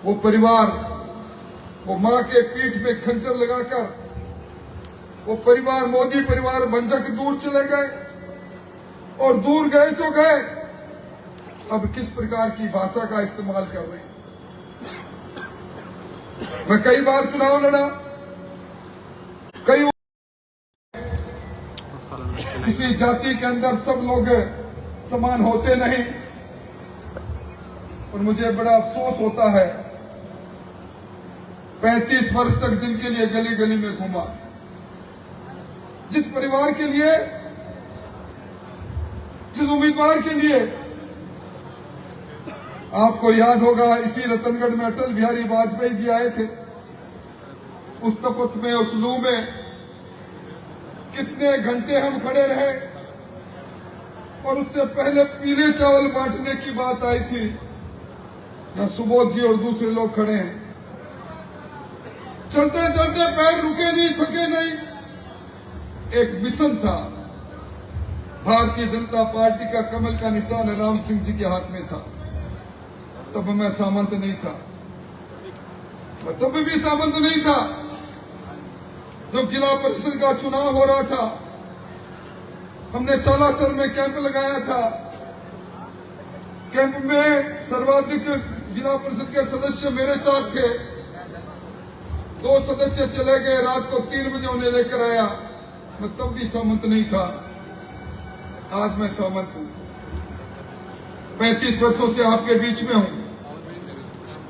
वो परिवार, वो मां के पीठ में खंजर लगाकर वो परिवार, मोदी परिवार भंजक दूर चले गए और दूर गए सो गए। अब किस प्रकार की भाषा का इस्तेमाल कर रहे हैं। मैं कई बार चुनाव लड़ा, कई किसी जाति के अंदर सब लोग समान होते नहीं और मुझे बड़ा अफसोस होता है 35 वर्ष तक जिनके लिए गली गली में घूमा, जिस परिवार के लिए, जिस उम्मीदवार के लिए, आपको याद होगा इसी रतनगढ़ में अटल बिहारी वाजपेयी जी आए थे, उस तपत में, उस लू में कितने घंटे हम खड़े रहे और उससे पहले पीले चावल बांटने की बात आई थी। यहाँ सुबोध जी और दूसरे लोग खड़े हैं, चलते चलते पैर रुके नहीं, थके नहीं। एक मिशन था, भारतीय जनता पार्टी का कमल का निशान राम सिंह जी के हाथ में था। तब मैं सामंत नहीं था, तब भी सामंत नहीं था। जब जिला परिषद का चुनाव हो रहा था, हमने सालासर में कैंप लगाया था। कैंप में सर्वाधिक जिला परिषद के सदस्य मेरे साथ थे। 2 सदस्य चले गए, रात को 3 बजे उन्हें लेकर आया। मैं तब भी सामंत नहीं था, आज मैं सामंत हूं। 35 वर्षों से आपके बीच में हूं।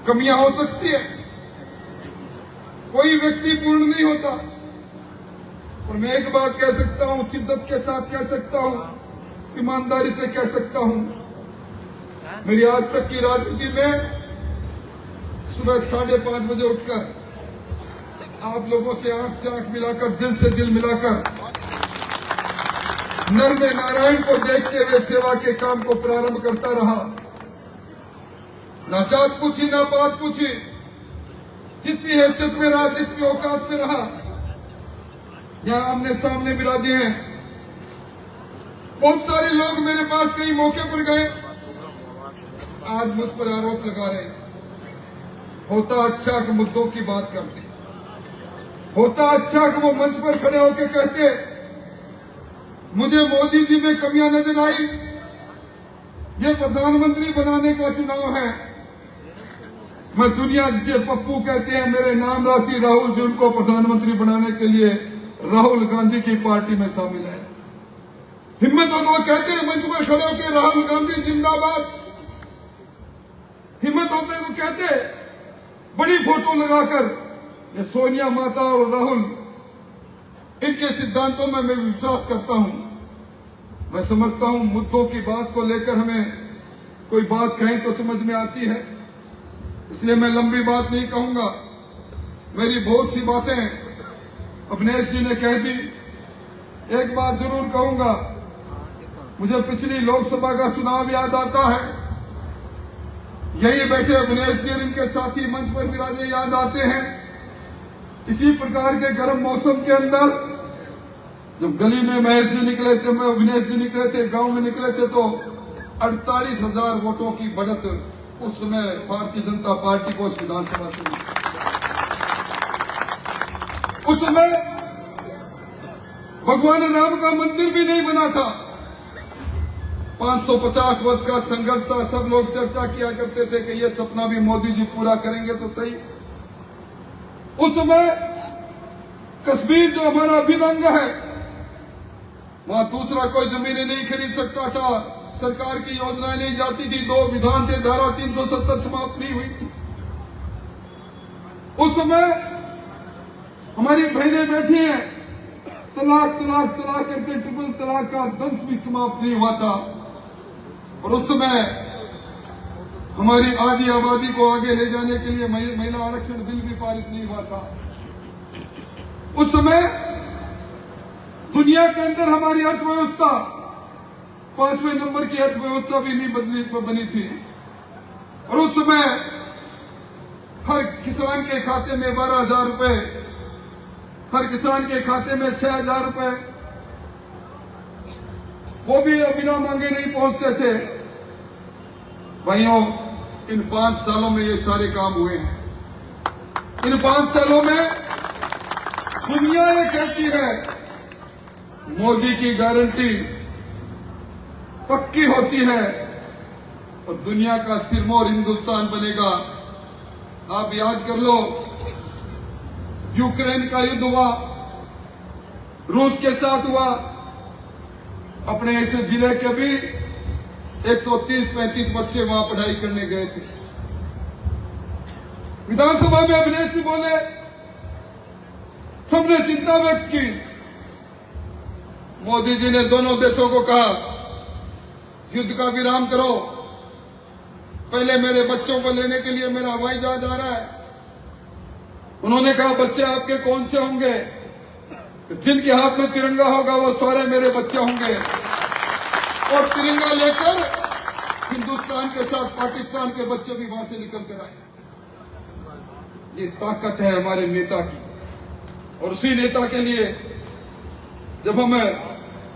कमियां हो सकती है, कोई व्यक्ति पूर्ण नहीं होता, और मैं एक बात कह सकता हूं, शिद्दत के साथ कह सकता हूं, ईमानदारी से कह सकता हूं, मेरी आज तक की राजनीति में सुबह 5:30 बजे उठकर आप लोगों से आंख मिलाकर, दिल से दिल मिलाकर, नर में नारायण को देखते हुए सेवा के काम को प्रारंभ करता रहा। ना जात पूछी, ना बात पूछी, जितने जिसकी हैसियत में रहा, जिसकी औकात में रहा, यहाँ आमने सामने विराजे हैं। बहुत सारे लोग मेरे पास कई मौके पर गए, आज मुझ पर आरोप लगा रहे हैं। होता अच्छा कि मुद्दों की बात करते, होता अच्छा कि वो मंच पर खड़े होकर कहते मुझे मोदी जी में कमियां नजर आई, ये प्रधानमंत्री बनाने का चुनाव है। मैं दुनिया जिसे पप्पू कहते हैं, मेरे नाम राशि राहुल जी, उनको प्रधानमंत्री बनाने के लिए राहुल गांधी की पार्टी में शामिल है। हिम्मत हो तो कहते हैं मंच पर खड़े होकर राहुल गांधी जिंदाबाद। हिम्मत होते तो कहते बड़ी फोटो लगाकर ये सोनिया माता और राहुल, इनके सिद्धांतों में मैं विश्वास करता हूं। मैं समझता हूं मुद्दों की बात को लेकर हमें कोई बात कहें तो समझ में आती है, इसलिए मैं लंबी बात नहीं कहूंगा। मेरी बहुत सी बातें अवनेश जी ने कह दी। एक बात जरूर कहूंगा, मुझे पिछली लोकसभा का चुनाव याद आता है। यही बैठे अवनेश जी और इनके साथी मंच पर विराजे याद आते हैं। इसी प्रकार के गर्म मौसम के अंदर जब गली में महेश जी निकले थे, मैं अविनेश जी निकले थे, गांव में निकले थे, तो 48,000 वोटों की बढ़त उस समय भारतीय जनता पार्टी को उस विधानसभा से मिली। उस समय भगवान राम का मंदिर भी नहीं बना था। 550 वर्ष का संघर्ष था। सब लोग चर्चा किया करते थे कि ये सपना भी मोदी जी पूरा करेंगे तो सही। उस समय कश्मीर जो हमारा अभिनंग है, वहां दूसरा कोई जमीनें नहीं खरीद सकता था। सरकार की योजनाएं नहीं जाती थी। 2 विधान थे, धारा 370 समाप्त नहीं हुई थी। उस समय हमारी बहनें बैठी हैं, तलाक तलाक तलाक करके ट्रिपल तलाक का दंश भी समाप्त नहीं हुआ था। और उस समय हमारी आधी आबादी को आगे ले जाने के लिए महिला आरक्षण बिल भी पारित नहीं हुआ था। उस समय दुनिया के अंदर हमारी अर्थव्यवस्था 5वें नंबर की अर्थव्यवस्था भी नहीं बनी थी। और उस समय हर किसान के खाते में 12,000 रुपए, हर किसान के खाते में 6,000 रुपए, वो भी बिना मांगे नहीं पहुंचते थे। भाइयों, इन 5 सालों में ये सारे काम हुए हैं। इन 5 सालों में दुनिया ये कहती है मोदी की गारंटी पक्की होती है और दुनिया का सिरमौर हिंदुस्तान बनेगा। आप याद कर लो, यूक्रेन का युद्ध हुआ, रूस के साथ हुआ। अपने इस जिले के भी 130-35 बच्चे वहां पढ़ाई करने गए थे। विधानसभा में अविनेश जी बोले, सबने चिंता व्यक्त की। मोदी जी ने दोनों देशों को कहा युद्ध का विराम करो, पहले मेरे बच्चों को लेने के लिए मेरा हवाई जहाज आ रहा है। उन्होंने कहा बच्चे आपके कौन से होंगे? जिनके हाथ में तिरंगा होगा वो सारे मेरे बच्चे होंगे। और तिरंगा लेकर हिंदुस्तान के साथ पाकिस्तान के बच्चे भी वहां से निकल कर आए। ये ताकत है हमारे नेता की। और उसी नेता के लिए जब हम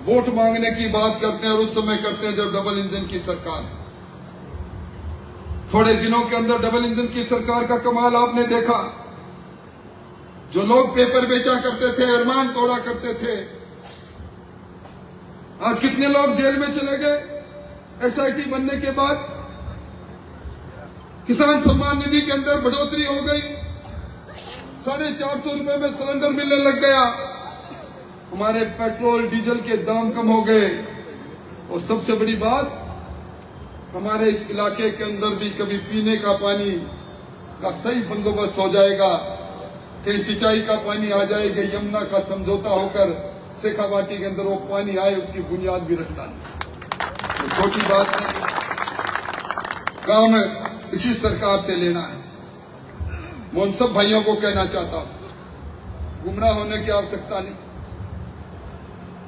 वोट मांगने की बात करते हैं, और उस समय करते हैं जब डबल इंजन की सरकार, थोड़े दिनों के अंदर डबल इंजन की सरकार का कमाल आपने देखा। जो लोग पेपर बेचा करते थे, अरमान तोड़ा करते थे, आज कितने लोग जेल में चले गए एसआईटी बनने के बाद। किसान सम्मान निधि के अंदर बढ़ोतरी हो गई, 450 रुपए में सिलेंडर मिलने लग गया। हमारे पेट्रोल डीजल के दाम कम हो गए। और सबसे बड़ी बात, हमारे इस इलाके के अंदर भी कभी पीने का पानी का सही बंदोबस्त हो जाएगा, कहीं सिंचाई का पानी आ जाएगा। यमुना का समझौता होकर शेखावाटी के अंदर वो पानी आए, उसकी बुनियाद भी रख डाली। तो छोटी बात नहीं, काम इसी सरकार से लेना है। मैं उन सब भाइयों को कहना चाहता हूं, गुमराह होने की आवश्यकता नहीं।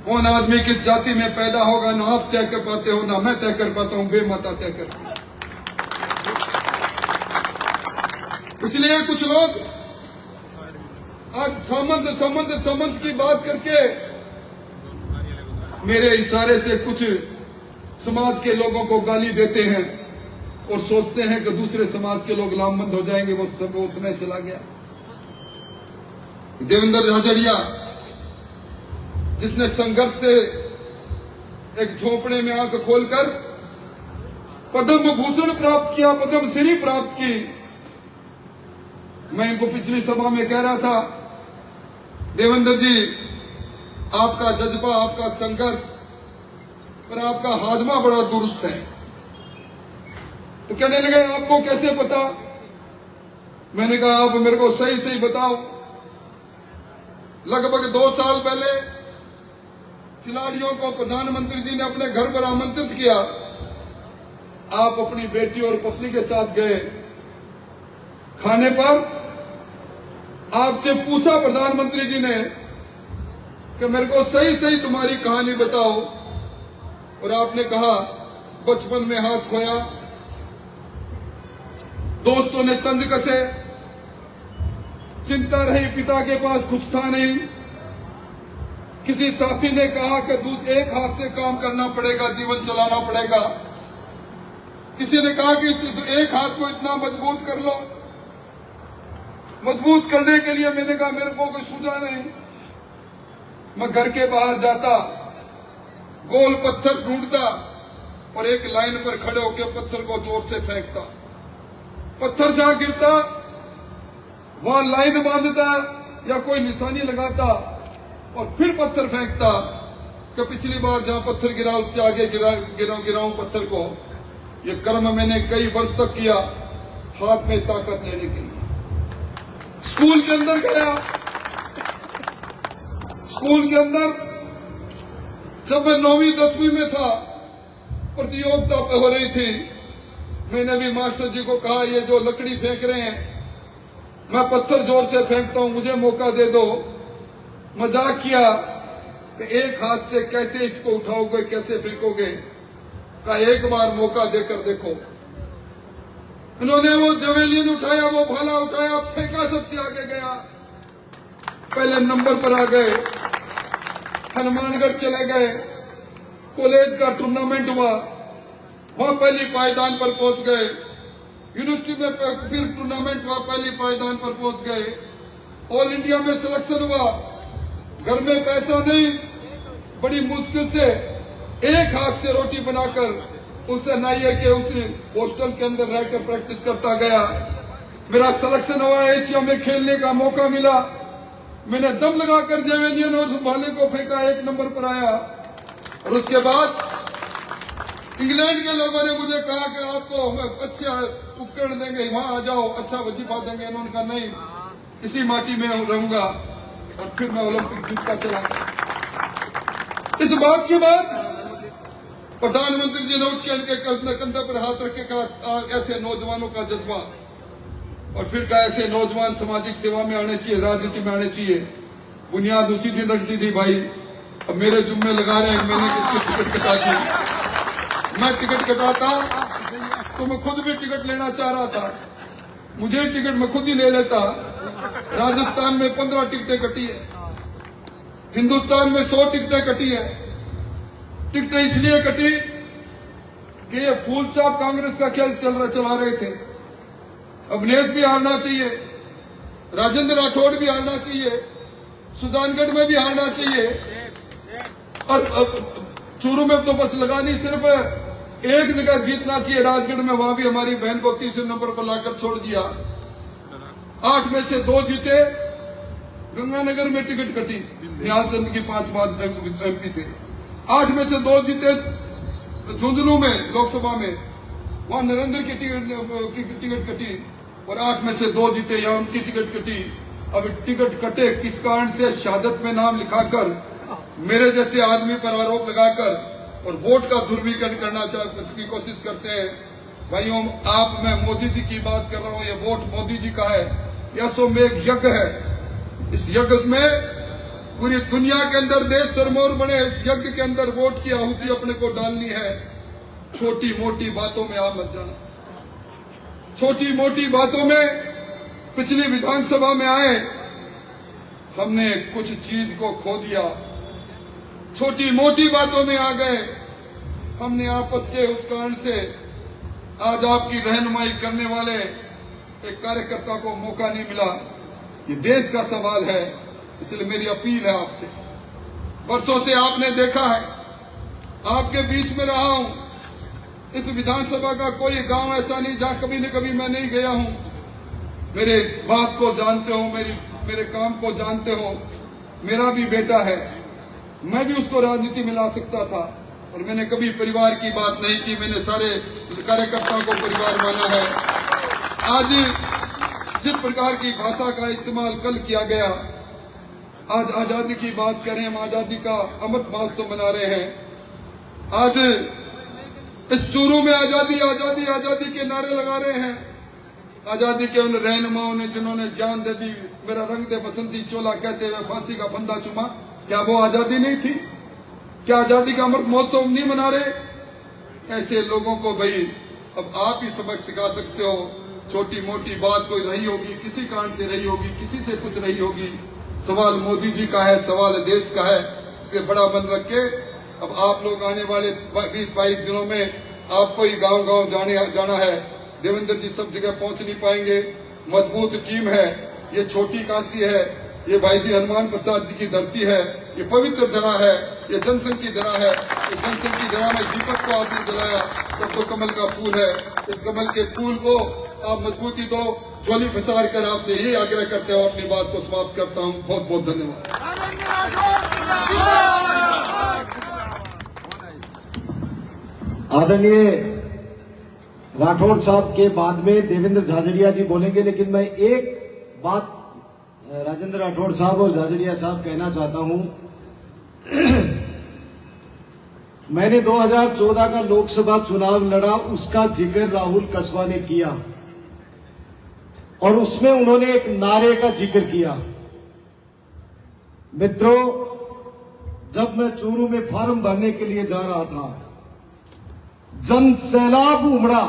कौन आदमी किस जाति में पैदा होगा ना आप तय कर पाते हो, ना मैं तय कर पाता हूं, बेमाता तय करती है। इसलिए कुछ लोग आज सामंत की बात करके मेरे इशारे से कुछ समाज के लोगों को गाली देते हैं और सोचते हैं कि दूसरे समाज के लोग लामबंद हो जाएंगे। वो समय चला गया। देवेंद्र झाझड़िया जिसने संघर्ष से एक झोंपड़े में आंख खोलकर पद्म भूषण प्राप्त किया, पद्म श्री प्राप्त की। मैं इनको पिछली सभा में कह रहा था, देवेंद्र जी आपका जज्बा, आपका संघर्ष पर आपका हाजमा बड़ा दुरुस्त है। तो कहने लगे आपको कैसे पता? मैंने कहा आप मेरे को सही बताओ। लगभग 2 साल पहले खिलाड़ियों को प्रधानमंत्री जी ने अपने घर पर आमंत्रित किया। आप अपनी बेटी और पत्नी के साथ गए। खाने पर आपसे पूछा प्रधानमंत्री जी ने कि मेरे को सही तुम्हारी कहानी बताओ, और आपने कहा बचपन में हाथ खोया, दोस्तों ने तंज कसे, चिंता रही पिता के पास कुछ था नहीं, किसी साथी ने कहा कि एक हाथ से काम करना पड़ेगा, जीवन चलाना पड़ेगा। किसी ने कहा कि एक हाथ को इतना मजबूत कर लो। मजबूत करने के लिए मैंने कहा मेरे को कोई सूझा नहीं। मैं घर के बाहर जाता, गोल पत्थर ढूंढता और एक लाइन पर खड़े होकर पत्थर को जोर से फेंकता। पत्थर जहां गिरता वहां लाइन बांधता या कोई निशानी लगाता और फिर पत्थर फेंकता कि पिछली बार जहां पत्थर गिरा उससे आगे गिराऊं पत्थर को। ये कर्म मैंने कई वर्ष तक किया, हाथ में ताकत लेने के लिए। स्कूल के अंदर गया। स्कूल के अंदर जब मैं 9वीं 10वीं में था, प्रतियोगिता हो रही थी। मैंने भी मास्टर जी को कहा ये जो लकड़ी फेंक रहे हैं, मैं पत्थर जोर से फेंकता हूं, मुझे मौका दे दो। मजाक किया कि एक हाथ से कैसे इसको उठाओगे, कैसे फेंकोगे? का एक बार मौका देकर देखो। इन्होंने वो जवेलियन उठाया, वो भाला उठाया, फेंका, सबसे आगे गया, पहले नंबर पर आ गए। हनुमानगढ़ चले गए, कॉलेज का टूर्नामेंट हुआ, वहां पहली पायदान पर पहुंच गए। यूनिवर्सिटी में फिर टूर्नामेंट हुआ, पहली पायदान पर पहुंच गए। ऑल इंडिया में सिलेक्शन हुआ। घर में पैसा नहीं, बड़ी मुश्किल से एक हाथ से रोटी बनाकर उससे नाइए के उस हॉस्टल के अंदर रहकर प्रैक्टिस करता गया। मेरा सिलेक्शन हुआ, एशिया में खेलने का मौका मिला। मैंने दम लगाकर जेवेलियन और भाले को फेंका, 1 नंबर पर आया। और उसके बाद इंग्लैंड के लोगों ने मुझे कहा कि आपको हम अच्छे उपकरण देंगे, वहां आ जाओ, अच्छा वजीफा देंगे। इन्होंने कहा नहीं, इसी माटी में रहूंगा। और फिर मैं ओलंपिक जीतता चला। इस बात के बाद प्रधानमंत्री जी ने उठ के इनके कंधे पर हाथ रख के कहा ऐसे नौजवानों का जज्बा, और फिर कहा ऐसे नौजवान सामाजिक सेवा में आने चाहिए, राजनीति में आने चाहिए। बुनियाद उसी दिन रख दी थी भाई। अब मेरे जुम्मे लगा रहे हैं मैंने किसकी टिकट कटा दी। मैं टिकट कटाता तो मैं खुद भी टिकट लेना चाह रहा था, मुझे टिकट मैं खुद ही ले लेता। राजस्थान में 15 टिकटें कटी है, हिंदुस्तान में 100 टिकटें कटी है। टिकटें इसलिए कटी कि ये फूल साहब कांग्रेस का खेल चला रहे थे। अवनेश भी हारना चाहिए, राजेंद्र राठौड़ भी हारना चाहिए, सुजानगढ़ में भी हारना चाहिए, और चूरू में तो बस लगानी सिर्फ एक जगह जीतना चाहिए, राजगढ़ में। वहां भी हमारी बहन को 30 नंबर पर लाकर छोड़ दिया। 8 में से 2 जीते। गंगानगर में टिकट कटी, न्यालचंद की 5 बार एमपी थे। 8 में से 2 जीते झुंझुनू में, लोकसभा में, वहां नरेंद्र की टिकट कटी। और 8 में से 2 जीते, या उनकी टिकट कटी। अब टिकट कटे किस कारण से? शहादत में नाम लिखाकर मेरे जैसे आदमी पर आरोप लगाकर और वोट का दुर्विकरण करना की कोशिश करते हैं। भाइयों, आप, मैं मोदी जी की बात कर रहा हूं, ये वोट मोदी जी का है। यह सोमेघ यज्ञ है। इस यज्ञ में पूरी दुनिया के अंदर देश सरमौर बने। इस यज्ञ के अंदर वोट की आहुति अपने को डालनी है। छोटी मोटी बातों में आप मत जाना। छोटी मोटी बातों में पिछली विधानसभा में आए हमने कुछ चीज को खो दिया, छोटी मोटी बातों में आ गए। हमने आपस के उस कारण से आज आपकी रहनुमाई करने वाले एक कार्यकर्ता को मौका नहीं मिला। ये देश का सवाल है, इसलिए मेरी अपील है आपसे। बरसों से आपने देखा है, आपके बीच में रहा हूं। इस विधानसभा का कोई गांव ऐसा नहीं जहां कभी न कभी मैं नहीं गया हूं। मेरे बात को जानते हो, मेरे काम को जानते हो। मेरा भी बेटा है, मैं भी उसको राजनीति में ला सकता था, और मैंने कभी परिवार की बात नहीं की। मैंने सारे कार्यकर्ताओं को परिवार माना है। आज जिस प्रकार की भाषा का इस्तेमाल कल किया गया, आज आजादी की बात करें, हम आजादी का अमृत महोत्सव मना रहे हैं। आज इस चूरू में आजादी आजादी आजादी के नारे लगा रहे हैं। आजादी के उन रहनुमाओं ने जिन्होंने जान दे दी, मेरा रंग दे बसंती चोला कहते हुए फांसी का फंदा चुमा, क्या वो आजादी नहीं थी? क्या आजादी का अमृत महोत्सव नहीं मना रहे? ऐसे लोगों को भाई अब आप ही सबक सिखा सकते हो। छोटी मोटी बात कोई रही होगी, किसी कारण से रही होगी, किसी से कुछ रही होगी। सवाल मोदी जी का है, सवाल देश का है। इससे बड़ा मन रख के अब आप लोग आने वाले 20-22 दिनों में आपको ही गांव-गांव जाना है। देवेंद्र जी सब जगह पहुंच नहीं पाएंगे, मजबूत टीम है। ये छोटी काशी है, ये भाई जी हनुमान प्रसाद जी की धरती है, ये पवित्र धरा है, ये जनसंघ की धरा है। इस जनसंघ की धरा में दीपक को आपने जलाया, तब तो कमल का फूल है। इस कमल के फूल को आप मजबूती दो। झोली फंसार कर आपसे ये आग्रह करते हुए अपनी बात को समाप्त करता हूँ। बहुत बहुत धन्यवाद। आदरणीय राठौड़ साहब के बाद में देवेंद्र झाझड़िया जी बोलेंगे, लेकिन मैं एक बात राजेंद्र राठौड़ साहब और झाझड़िया साहब कहना चाहता हूं। मैंने 2014 का लोकसभा चुनाव लड़ा, उसका जिक्र राहुल कसबा ने किया और उसमें उन्होंने एक नारे का जिक्र किया। मित्रों, जब मैं चूरू में फॉर्म भरने के लिए जा रहा था, जन सैलाब उमड़ा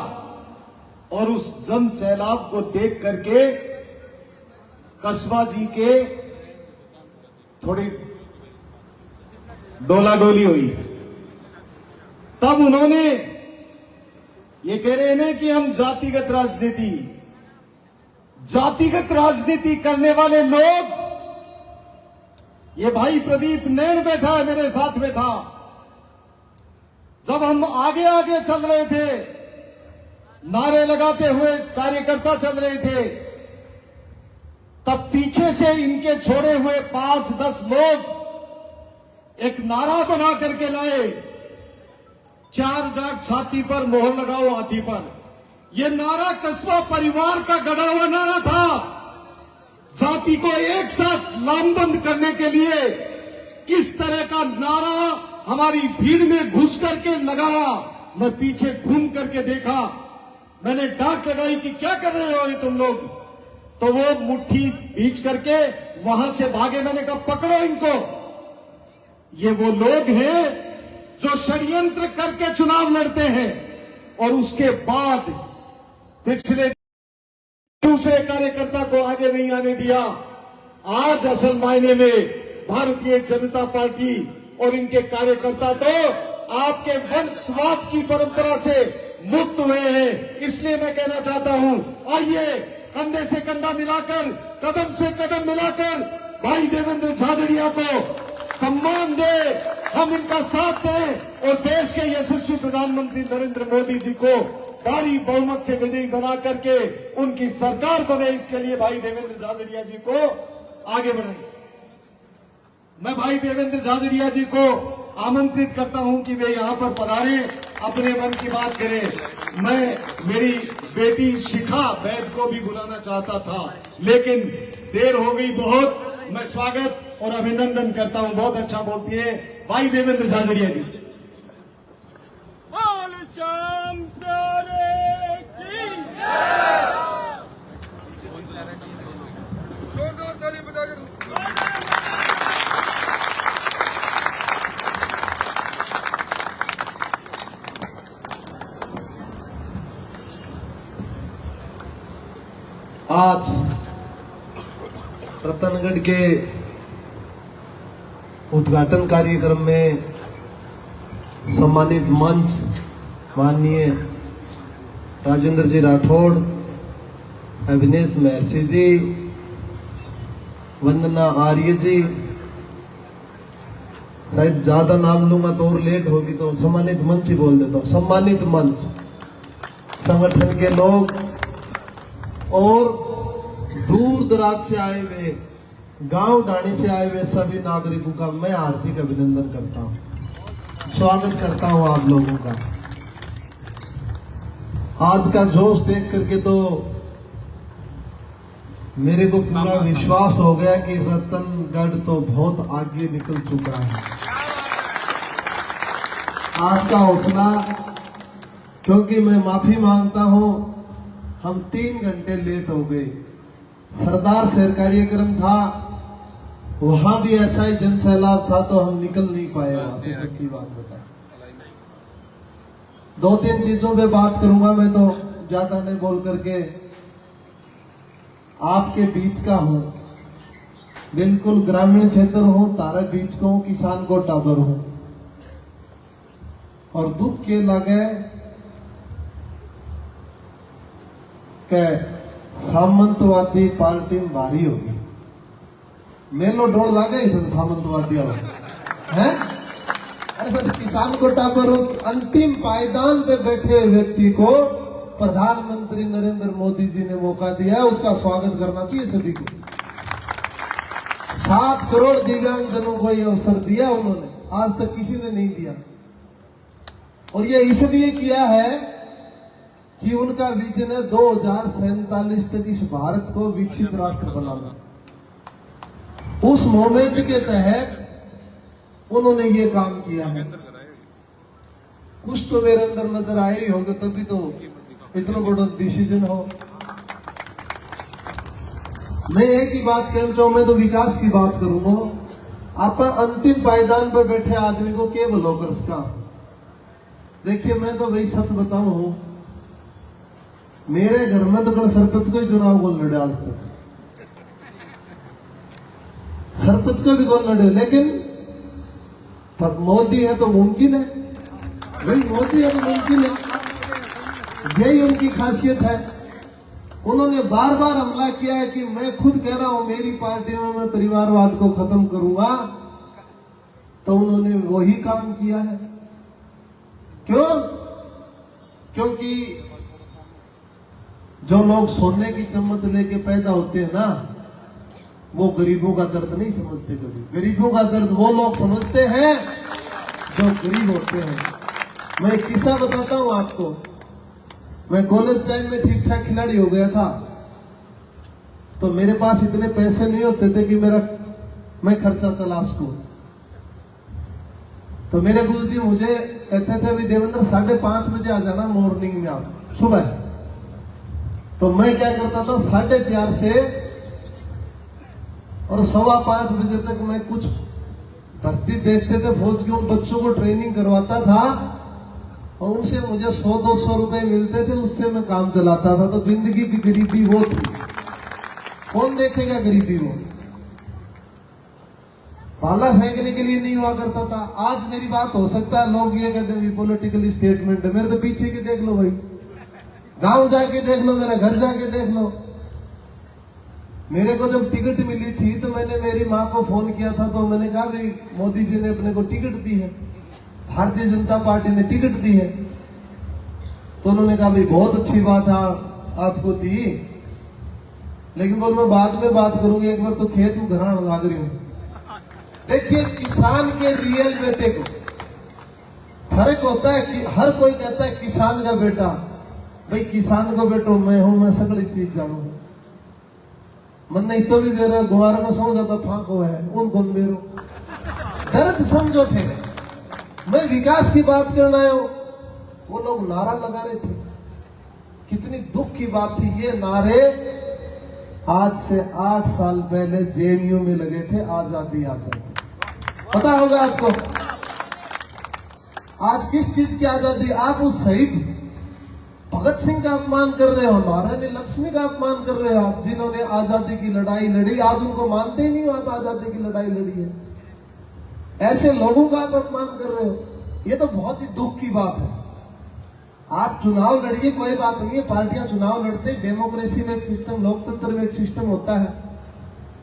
और उस जन सैलाब को देख करके कसबा जी के थोड़ी डोला डोली हुई। तब उन्होंने ये कह रहे हैं कि हम जातिगत राजनीति करने वाले लोग, ये भाई प्रदीप नैन बैठा है मेरे साथ में था, जब हम आगे आगे चल रहे थे, नारे लगाते हुए कार्यकर्ता चल रहे थे, तब पीछे से इनके छोड़े हुए 5-10 लोग एक नारा बना करके लाए, 4 जाट छाती पर मोहर लगाओ हाथी पर। यह नारा कस्बा परिवार का गढ़ा हुआ नारा था। जाति को एक साथ लामबंद करने के लिए इस तरह का नारा हमारी भीड़ में घुस करके लगाया। मैं पीछे घूम करके देखा, मैंने डांट लगाई कि क्या कर रहे हो ये तुम लोग, तो वो मुट्ठी भींच करके वहां से भागे। मैंने कहा पकड़ो इनको, ये वो लोग हैं जो षड्यंत्र करके चुनाव लड़ते हैं और उसके बाद पिछले दूसरे कार्यकर्ता को आगे नहीं आने दिया। आज असल मायने में भारतीय जनता पार्टी और इनके कार्यकर्ता तो आपके वंशवाद की परंपरा से मुक्त हुए हैं। इसलिए मैं कहना चाहता हूं, आइए कंधे से कंधा मिलाकर, कदम से कदम मिलाकर भाई देवेंद्र झाझड़िया को सम्मान दे, हम इनका साथ दें और देश के यशस्वी प्रधानमंत्री नरेंद्र मोदी जी को भारी बहुमत से विजयी बना करके उनकी सरकार बने। इसके लिए भाई देवेंद्र झाझड़िया जी को आगे बढ़ाएं। मैं भाई देवेंद्र झाझड़िया जी को आमंत्रित करता हूं कि वे यहां पर पधारें, अपने मन की बात करें। मैं मेरी बेटी शिखा वैद को भी बुलाना चाहता था, लेकिन देर हो गई बहुत। मैं स्वागत और अभिनंदन करता हूं, बहुत अच्छा बोलती है भाई देवेंद्र झाझड़िया जी। जोरदार ताली बजाकर आज रतनगढ़ के उद्घाटन कार्यक्रम में सम्मानित मंच माननीय राजेंद्र जी राठौड़, अविनेश महर्षि जी, वंदना आर्य जी, शायद ज्यादा नाम लूंगा तो और लेट होगी तो सम्मानित मंच ही बोल देता हूँ। सम्मानित मंच, संगठन के लोग और दूर दराज से आए हुए, गांव डाणी से आए हुए सभी नागरिकों का मैं हार्दिक अभिनंदन करता हूं, स्वागत करता हूं आप लोगों का। आज का जोश देख करके तो मेरे को पूरा विश्वास हो गया कि रतनगढ़ तो बहुत आगे निकल चुका है। आपका हौसला, क्योंकि मैं माफी मांगता हूं, हम 3 घंटे लेट हो गए। सरदार शहर कार्यक्रम था, वहां भी ऐसा ही जन सैलाब था तो हम निकल नहीं पाए वहां से। सच्ची बात बता, 2-3 चीजों पे बात करूंगा मैं, तो ज्यादा नहीं बोल करके आपके बीच का हूं, बिल्कुल ग्रामीण क्षेत्र हूं, तारे बीच को हूं, किसान को टाबर हूं। और दुख के लगे के सामंतवादी पार्टी में भारी होगी, मेलो डोर लागे इधर सामंतवादी है। अरे मैं किसान को टाबर हूं, अंतिम पायदान पे बैठे व्यक्ति को प्रधानमंत्री नरेंद्र मोदी जी ने मौका दिया है, उसका स्वागत करना चाहिए सभी को। 7 करोड़ दिव्यांग जनों को ये अवसर दिया उन्होंने, आज तक किसी ने नहीं दिया। और ये इसलिए किया है कि उनका विजन है 2047 तक इस भारत को विकसित राष्ट्र बनाना। उस मोमेंट के तहत उन्होंने ये काम किया है। कुछ तो मेरे अंदर नजर आए ही होगा, तभी तो इतना बड़ा डिसीजन हो। मैं एक ही बात कहना चाहूं, मैं तो विकास की बात करूंगा। आप अंतिम पायदान पर बैठे आदमी को के ब्लॉकर्स का देखिए, मैं तो भाई सच बताऊं, मेरे घर में तो कल सरपंच को ही चुनाव कौन लड़े, आज तक सरपंच को भी कौन लड़े। लेकिन पर मोदी है तो मुमकिन है भाई, मोदी है तो मुमकिन है, यही उनकी खासियत है। उन्होंने बार बार हमला किया है कि मैं खुद कह रहा हूं मेरी पार्टी में मैं परिवारवाद को खत्म करूंगा, तो उन्होंने वही काम किया है। क्यों? क्योंकि जो लोग सोने की चम्मच लेके पैदा होते हैं ना, वो गरीबों का दर्द नहीं समझते। कभी गरीबों का दर्द वो लोग समझते हैं जो गरीब होते हैं। मैं एक किस्सा बताता हूं आपको। मैं कॉलेज टाइम में ठीक ठाक खिलाड़ी हो गया था, तो मेरे पास इतने पैसे नहीं होते थे कि मैं खर्चा चला सकूं। तो मेरे गुरुजी मुझे कहते थे अभी देवेंद्र 5:30 बजे आ जाना मॉर्निंग में, आप सुबह। तो मैं क्या करता था, 4:30 से और 5:15 बजे तक मैं कुछ भर्ती देखते थे फौज के, उन बच्चों को ट्रेनिंग करवाता था और उनसे मुझे 100-200 रुपए मिलते थे, उससे मैं काम चलाता था। तो जिंदगी की गरीबी वो थी, कौन देखेगा गरीबी वो। पाला फेंकने के लिए नहीं हुआ करता था। आज मेरी बात हो सकता है लोग ये कहते हैं पॉलिटिकल स्टेटमेंट है, मेरे तो पीछे के देख लो भाई, गांव जाके देख लो, मेरा घर जाके देख लो। मेरे को जब टिकट मिली थी तो मैंने मेरी माँ को फोन किया था, तो मैंने कहा भाई मोदी जी ने अपने को टिकट दी है, भारतीय जनता पार्टी ने टिकट दी है। तो उन्होंने कहा भाई बहुत अच्छी बात है आपको दी, लेकिन बोल मैं बाद में बात करूंगी, एक बार तो खेत में घराना लाग रही हूं। देखिए, किसान के रियल बेटे को फर्क होता है कि हर कोई कहता है किसान का बेटा, भाई किसान को बेटो मैं हूं, मैं सगली चीज जानू। मन नहीं तो भी मेरा गुवार में समझ आता फांको है उनको मेरो दर्द समझो थे। मैं विकास की बात करना है, वो लोग नारा लगा रहे थे, कितनी दुख की बात थी। ये नारे आज से 8 साल पहले जेएनयू में लगे थे, आजादी आजादी, पता होगा आपको। आज किस चीज की आजादी? आप उस शहीद भगत सिंह का अपमान कर रहे हो, महारानी लक्ष्मी का अपमान कर रहे हो आप, जिन्होंने आजादी की लड़ाई लड़ी। आज उनको मानते ही नहीं हो आप आजादी की लड़ाई लड़ी है। ऐसे लोगों का आप अपमान कर रहे हो, ये तो बहुत ही दुख की बात है। आप चुनाव लड़िए, कोई बात नहीं है, पार्टियां चुनाव लड़ते, डेमोक्रेसी में एक सिस्टम, लोकतंत्र में एक सिस्टम होता है।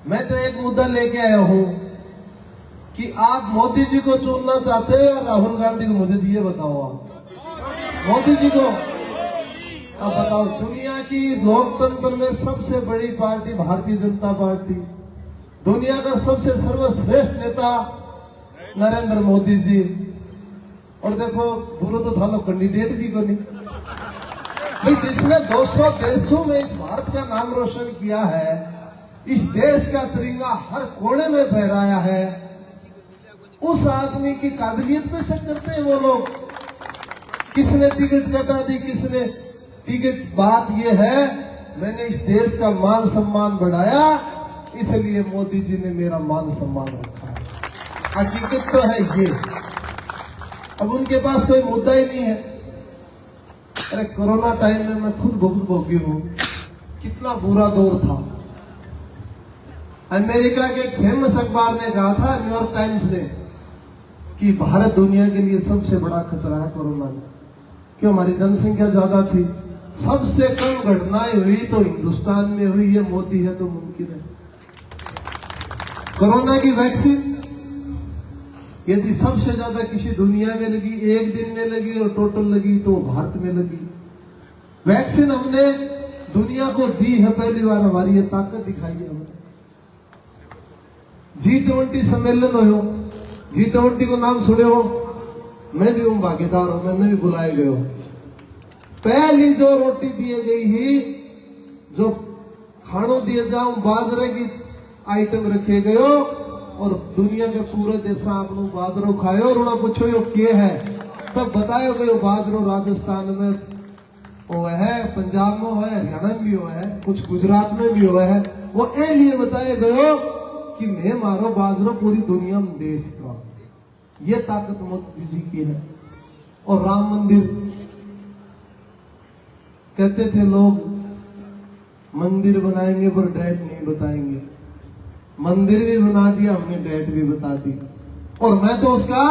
मैं तो एक मुद्दा लेके आया हूं कि आप मोदी जी को चुनना चाहते हो या राहुल गांधी को? मुझे ये बताओ, आप मोदी जी को? अब बताओ, दुनिया की लोकतंत्र में सबसे बड़ी पार्टी भारतीय जनता पार्टी, दुनिया का सबसे सर्वश्रेष्ठ नेता नरेंद्र मोदी जी, और देखो बुरो तो था लो कैंडिडेट भी बनी भाई, जिसने 200 देशों में इस भारत का नाम रोशन किया है, इस देश का तिरंगा हर कोने में फहराया है, उस आदमी की काबिलियत पे शक करते हैं वो लोग। किसने टिकट कटा दी, किसने टिकट? बात ये है, मैंने इस देश का मान सम्मान बढ़ाया, इसलिए मोदी जी ने मेरा मान सम्मान रखा। हकीकत तो है ये। अब उनके पास कोई मुद्दा ही नहीं है। अरे कोरोना टाइम में मैं खुद भुगत भोगी हूं, कितना बुरा दौर था। अमेरिका के एक फेमस अखबार ने कहा था, न्यूयॉर्क टाइम्स ने, कि भारत दुनिया के लिए सबसे बड़ा खतरा है कोरोना में। क्यों? हमारी जनसंख्या ज्यादा थी, सबसे कम घटनाएं हुई तो हिंदुस्तान में हुई, ये मोदी है तो मुमकिन है। कोरोना की वैक्सीन यदि सबसे ज्यादा किसी दुनिया में लगी, एक दिन में लगी और टोटल लगी तो भारत में लगी। वैक्सीन हमने दुनिया को दी है पहली बार, हमारी ये ताकत दिखाई है हमने। G20 सम्मेलन हो, G20 को नाम सुने हो? मैं भी हूं भागीदार हूं, मैंने भी बुलाए गए हो। पहली जो रोटी दिए गई ही, जो खानों दिए जाओ, बाजरे की आइटम रखे गए हो, और दुनिया के पूरे देश आप लोग बाजरो खाए और उन्हें पूछो यो क्या है, तब बताए गए बाजरो राजस्थान में वो है, पंजाब में है, हरियाणा में भी हुआ है, कुछ गुजरात में भी हुआ है। वो ए लिए बताए गए कि मैं मारो बाजरो पूरी दुनिया में देश का। ये ताकत मोदी जी की है। और राम मंदिर कहते थे लोग, मंदिर बनाएंगे पर डेट नहीं बताएंगे। मंदिर भी बना दिया हमने, डेट भी बता दी, और मैं तो उसका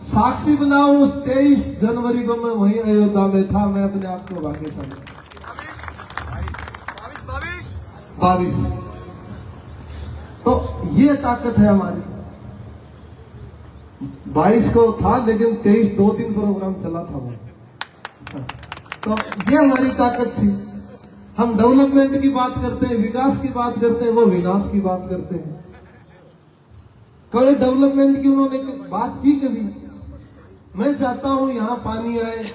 साक्षी बना हूं। उस 23 जनवरी को मैं वहीं अयोध्या में था, मैं अपने आप को भाग्यशाली। 22 तो ये ताकत है हमारी। 22 को था, लेकिन 23 2 दिन प्रोग्राम चला था वो, तो ये हमारी ताकत थी। हम डेवलपमेंट की बात करते हैं, विकास की बात करते हैं, वो विनाश की बात करते हैं। कभी डेवलपमेंट की उन्होंने बात की कभी? मैं चाहता हूं यहां पानी आए,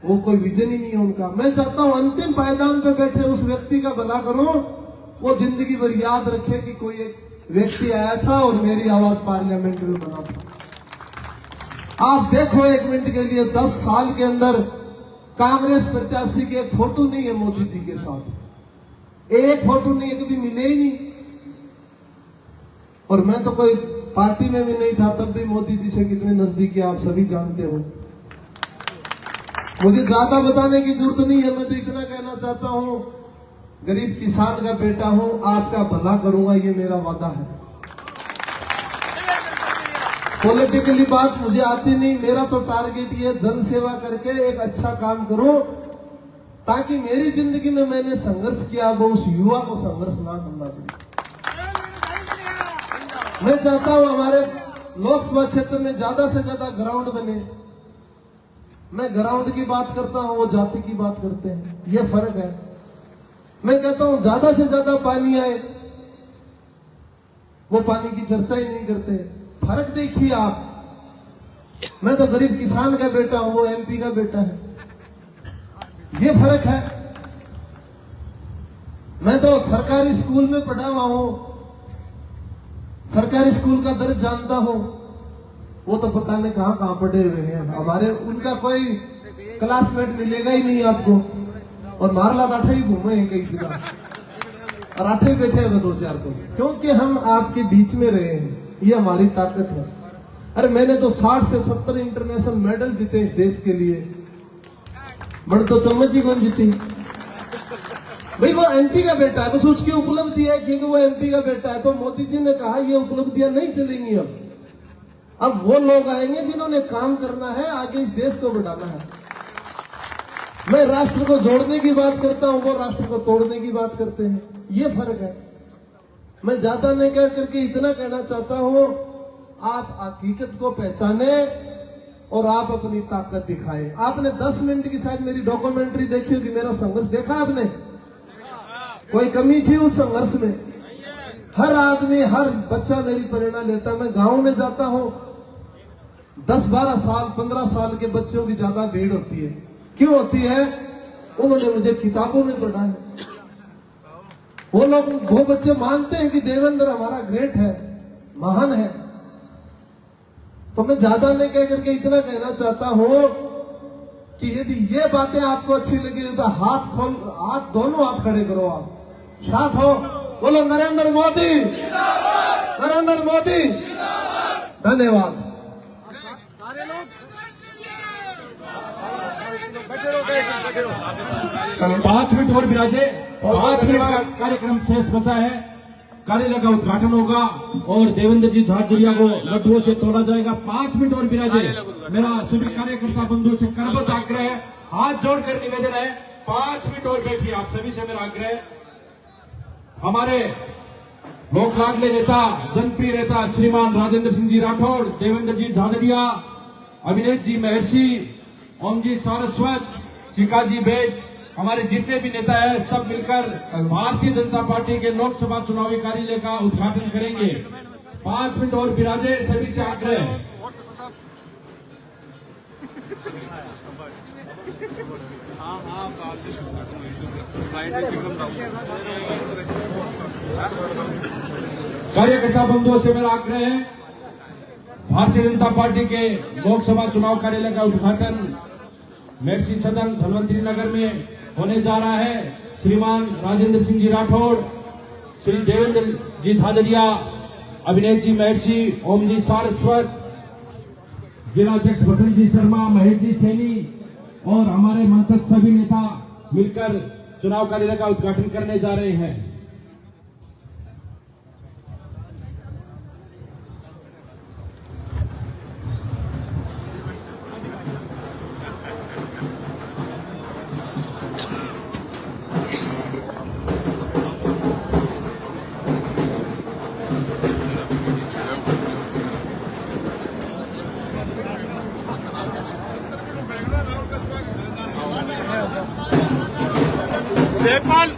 वो कोई विजन ही नहीं है उनका। मैं चाहता हूं अंतिम पायदान पे बैठे उस व्यक्ति का भला करो, वो जिंदगी भर याद रखे कि कोई एक व्यक्ति आया था और मेरी आवाज पार्लियामेंट में बना था। आप देखो 1 मिनट के लिए, 10 साल के अंदर कांग्रेस प्रत्याशी के एक फोटो नहीं है मोदी जी के साथ, एक फोटो नहीं है, कभी मिले ही नहीं। और मैं तो कोई पार्टी में भी नहीं था, तब भी मोदी जी से कितने नजदीक है आप सभी जानते हो। मुझे ज्यादा बताने की जरूरत नहीं है, मैं तो इतना कहना चाहता हूं, गरीब किसान का बेटा हूं, आपका भला करूंगा, ये मेरा वादा है। पॉलिटिकली बात मुझे आती नहीं, मेरा तो टारगेट ये जन सेवा करके एक अच्छा काम करूं, ताकि मेरी जिंदगी में मैंने संघर्ष किया वो उस युवा को संघर्ष ना करना पड़े। मैं चाहता हूं हमारे लोकसभा क्षेत्र में ज्यादा से ज्यादा ग्राउंड बने। मैं ग्राउंड की बात करता हूं, वो जाति की बात करते हैं, ये फर्क है। मैं कहता हूं ज्यादा से ज्यादा पानी आए, वो पानी की चर्चा ही नहीं करते। फर्क देखिए आप, मैं तो गरीब किसान का बेटा हूं, वो MP का बेटा है, ये फर्क है। मैं तो सरकारी स्कूल में पढ़ा हुआ हूं, सरकारी स्कूल का दर्द जानता हूं, वो तो पता नहीं कहां कहां पढ़े हुए हैं हमारे, उनका कोई क्लासमेट मिलेगा ही नहीं आपको। और मारला आठे ही घूमे हैं कई जगह, और आठे बैठे हुए 2-4 तो, क्योंकि हम आपके बीच में रहे हैं, ये हमारी ताकत है। अरे मैंने तो 60 से 70 इंटरनेशनल मेडल जीते इस देश के लिए, बड़ तो चम्मच ही कौन जीती। भाई वो एमपी का बेटा है, बस उसकी उपलब्धि है क्योंकि वो एमपी का बेटा है। तो मोदी जी ने कहा ये उपलब्धियां नहीं चलेंगी। अब वो लोग आएंगे जिन्होंने काम करना है, आगे इस देश को बढ़ाना है। मैं राष्ट्र को जोड़ने की बात करता हूं, वो राष्ट्र को तोड़ने की बात करते हैं, ये फर्क है। मैं ज्यादा नहीं कह करके इतना कहना चाहता हूं, आप हकीकत को पहचाने और आप अपनी ताकत दिखाएं। आपने 10 मिनट की शायद मेरी डॉक्यूमेंट्री देखी होगी, मेरा संघर्ष देखा आपने? कोई कमी थी उस संघर्ष में? हर आदमी, हर बच्चा मेरी प्रेरणा लेता है। मैं गांव में जाता हूं, 10-12 साल 15 साल के बच्चों की ज्यादा भीड़ होती है। क्यों होती है? उन्होंने मुझे किताबों में पढ़ा है। वो बच्चे मानते हैं कि देवेंद्र हमारा ग्रेट है, महान है। तो मैं ज्यादा नहीं कह करके इतना कहना चाहता हूं कि यदि ये बातें आपको अच्छी लगी तो हाथ दोनों हाथ खड़े करो, आप साथ हो, बोलो नरेंद्र मोदी, नरेंद्र मोदी। धन्यवाद। पांच मिनट और विराजे, 5 मिनट का कार्यक्रम शेष बचा है। कार्यालय का उद्घाटन होगा और देवेंद्र जी झाझड़िया को लड्डुओं से तोड़ा जाएगा। 5 मिनट और विराजे। मेरा सभी कार्यकर्ता बंधुओं से करबद्ध आग्रह है, हाथ जोड़कर निवेदन है, 5 मिनट और बैठिए। आप सभी से मेरा आग्रह है। हमारे लोक लाडले नेता, जनप्रिय नेता श्रीमान राजेंद्र सिंह जी राठौड़, देवेंद्र जी झाझड़िया, अभिनेत जी महर्षि, ओम जी सारस्वत, शिका जी बेद, हमारे जितने भी नेता हैं सब मिलकर भारतीय जनता पार्टी के लोकसभा चुनावी कार्यालय का उद्घाटन करेंगे। 5 मिनट और विराजे, सभी से आग्रह है। कार्यकर्ता बंधुओं से मेरा आग्रह है, भारतीय जनता पार्टी के लोकसभा चुनाव कार्यालय का उद्घाटन महर्षि सदन धनवंतरी नगर में होने जा रहा है। श्रीमान राजेंद्र सिंह जी राठौड़, श्री देवेंद्र जी झाझड़िया, अभिनेत जी महर्षि, ओम जी सारस्वत, जिलाध्यक्ष वसंत जी शर्मा, महेश जी सैनी और हमारे मंच सभी नेता मिलकर चुनाव कार्यालय का उद्घाटन करने जा रहे हैं। देवपाल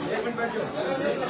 एक मिनट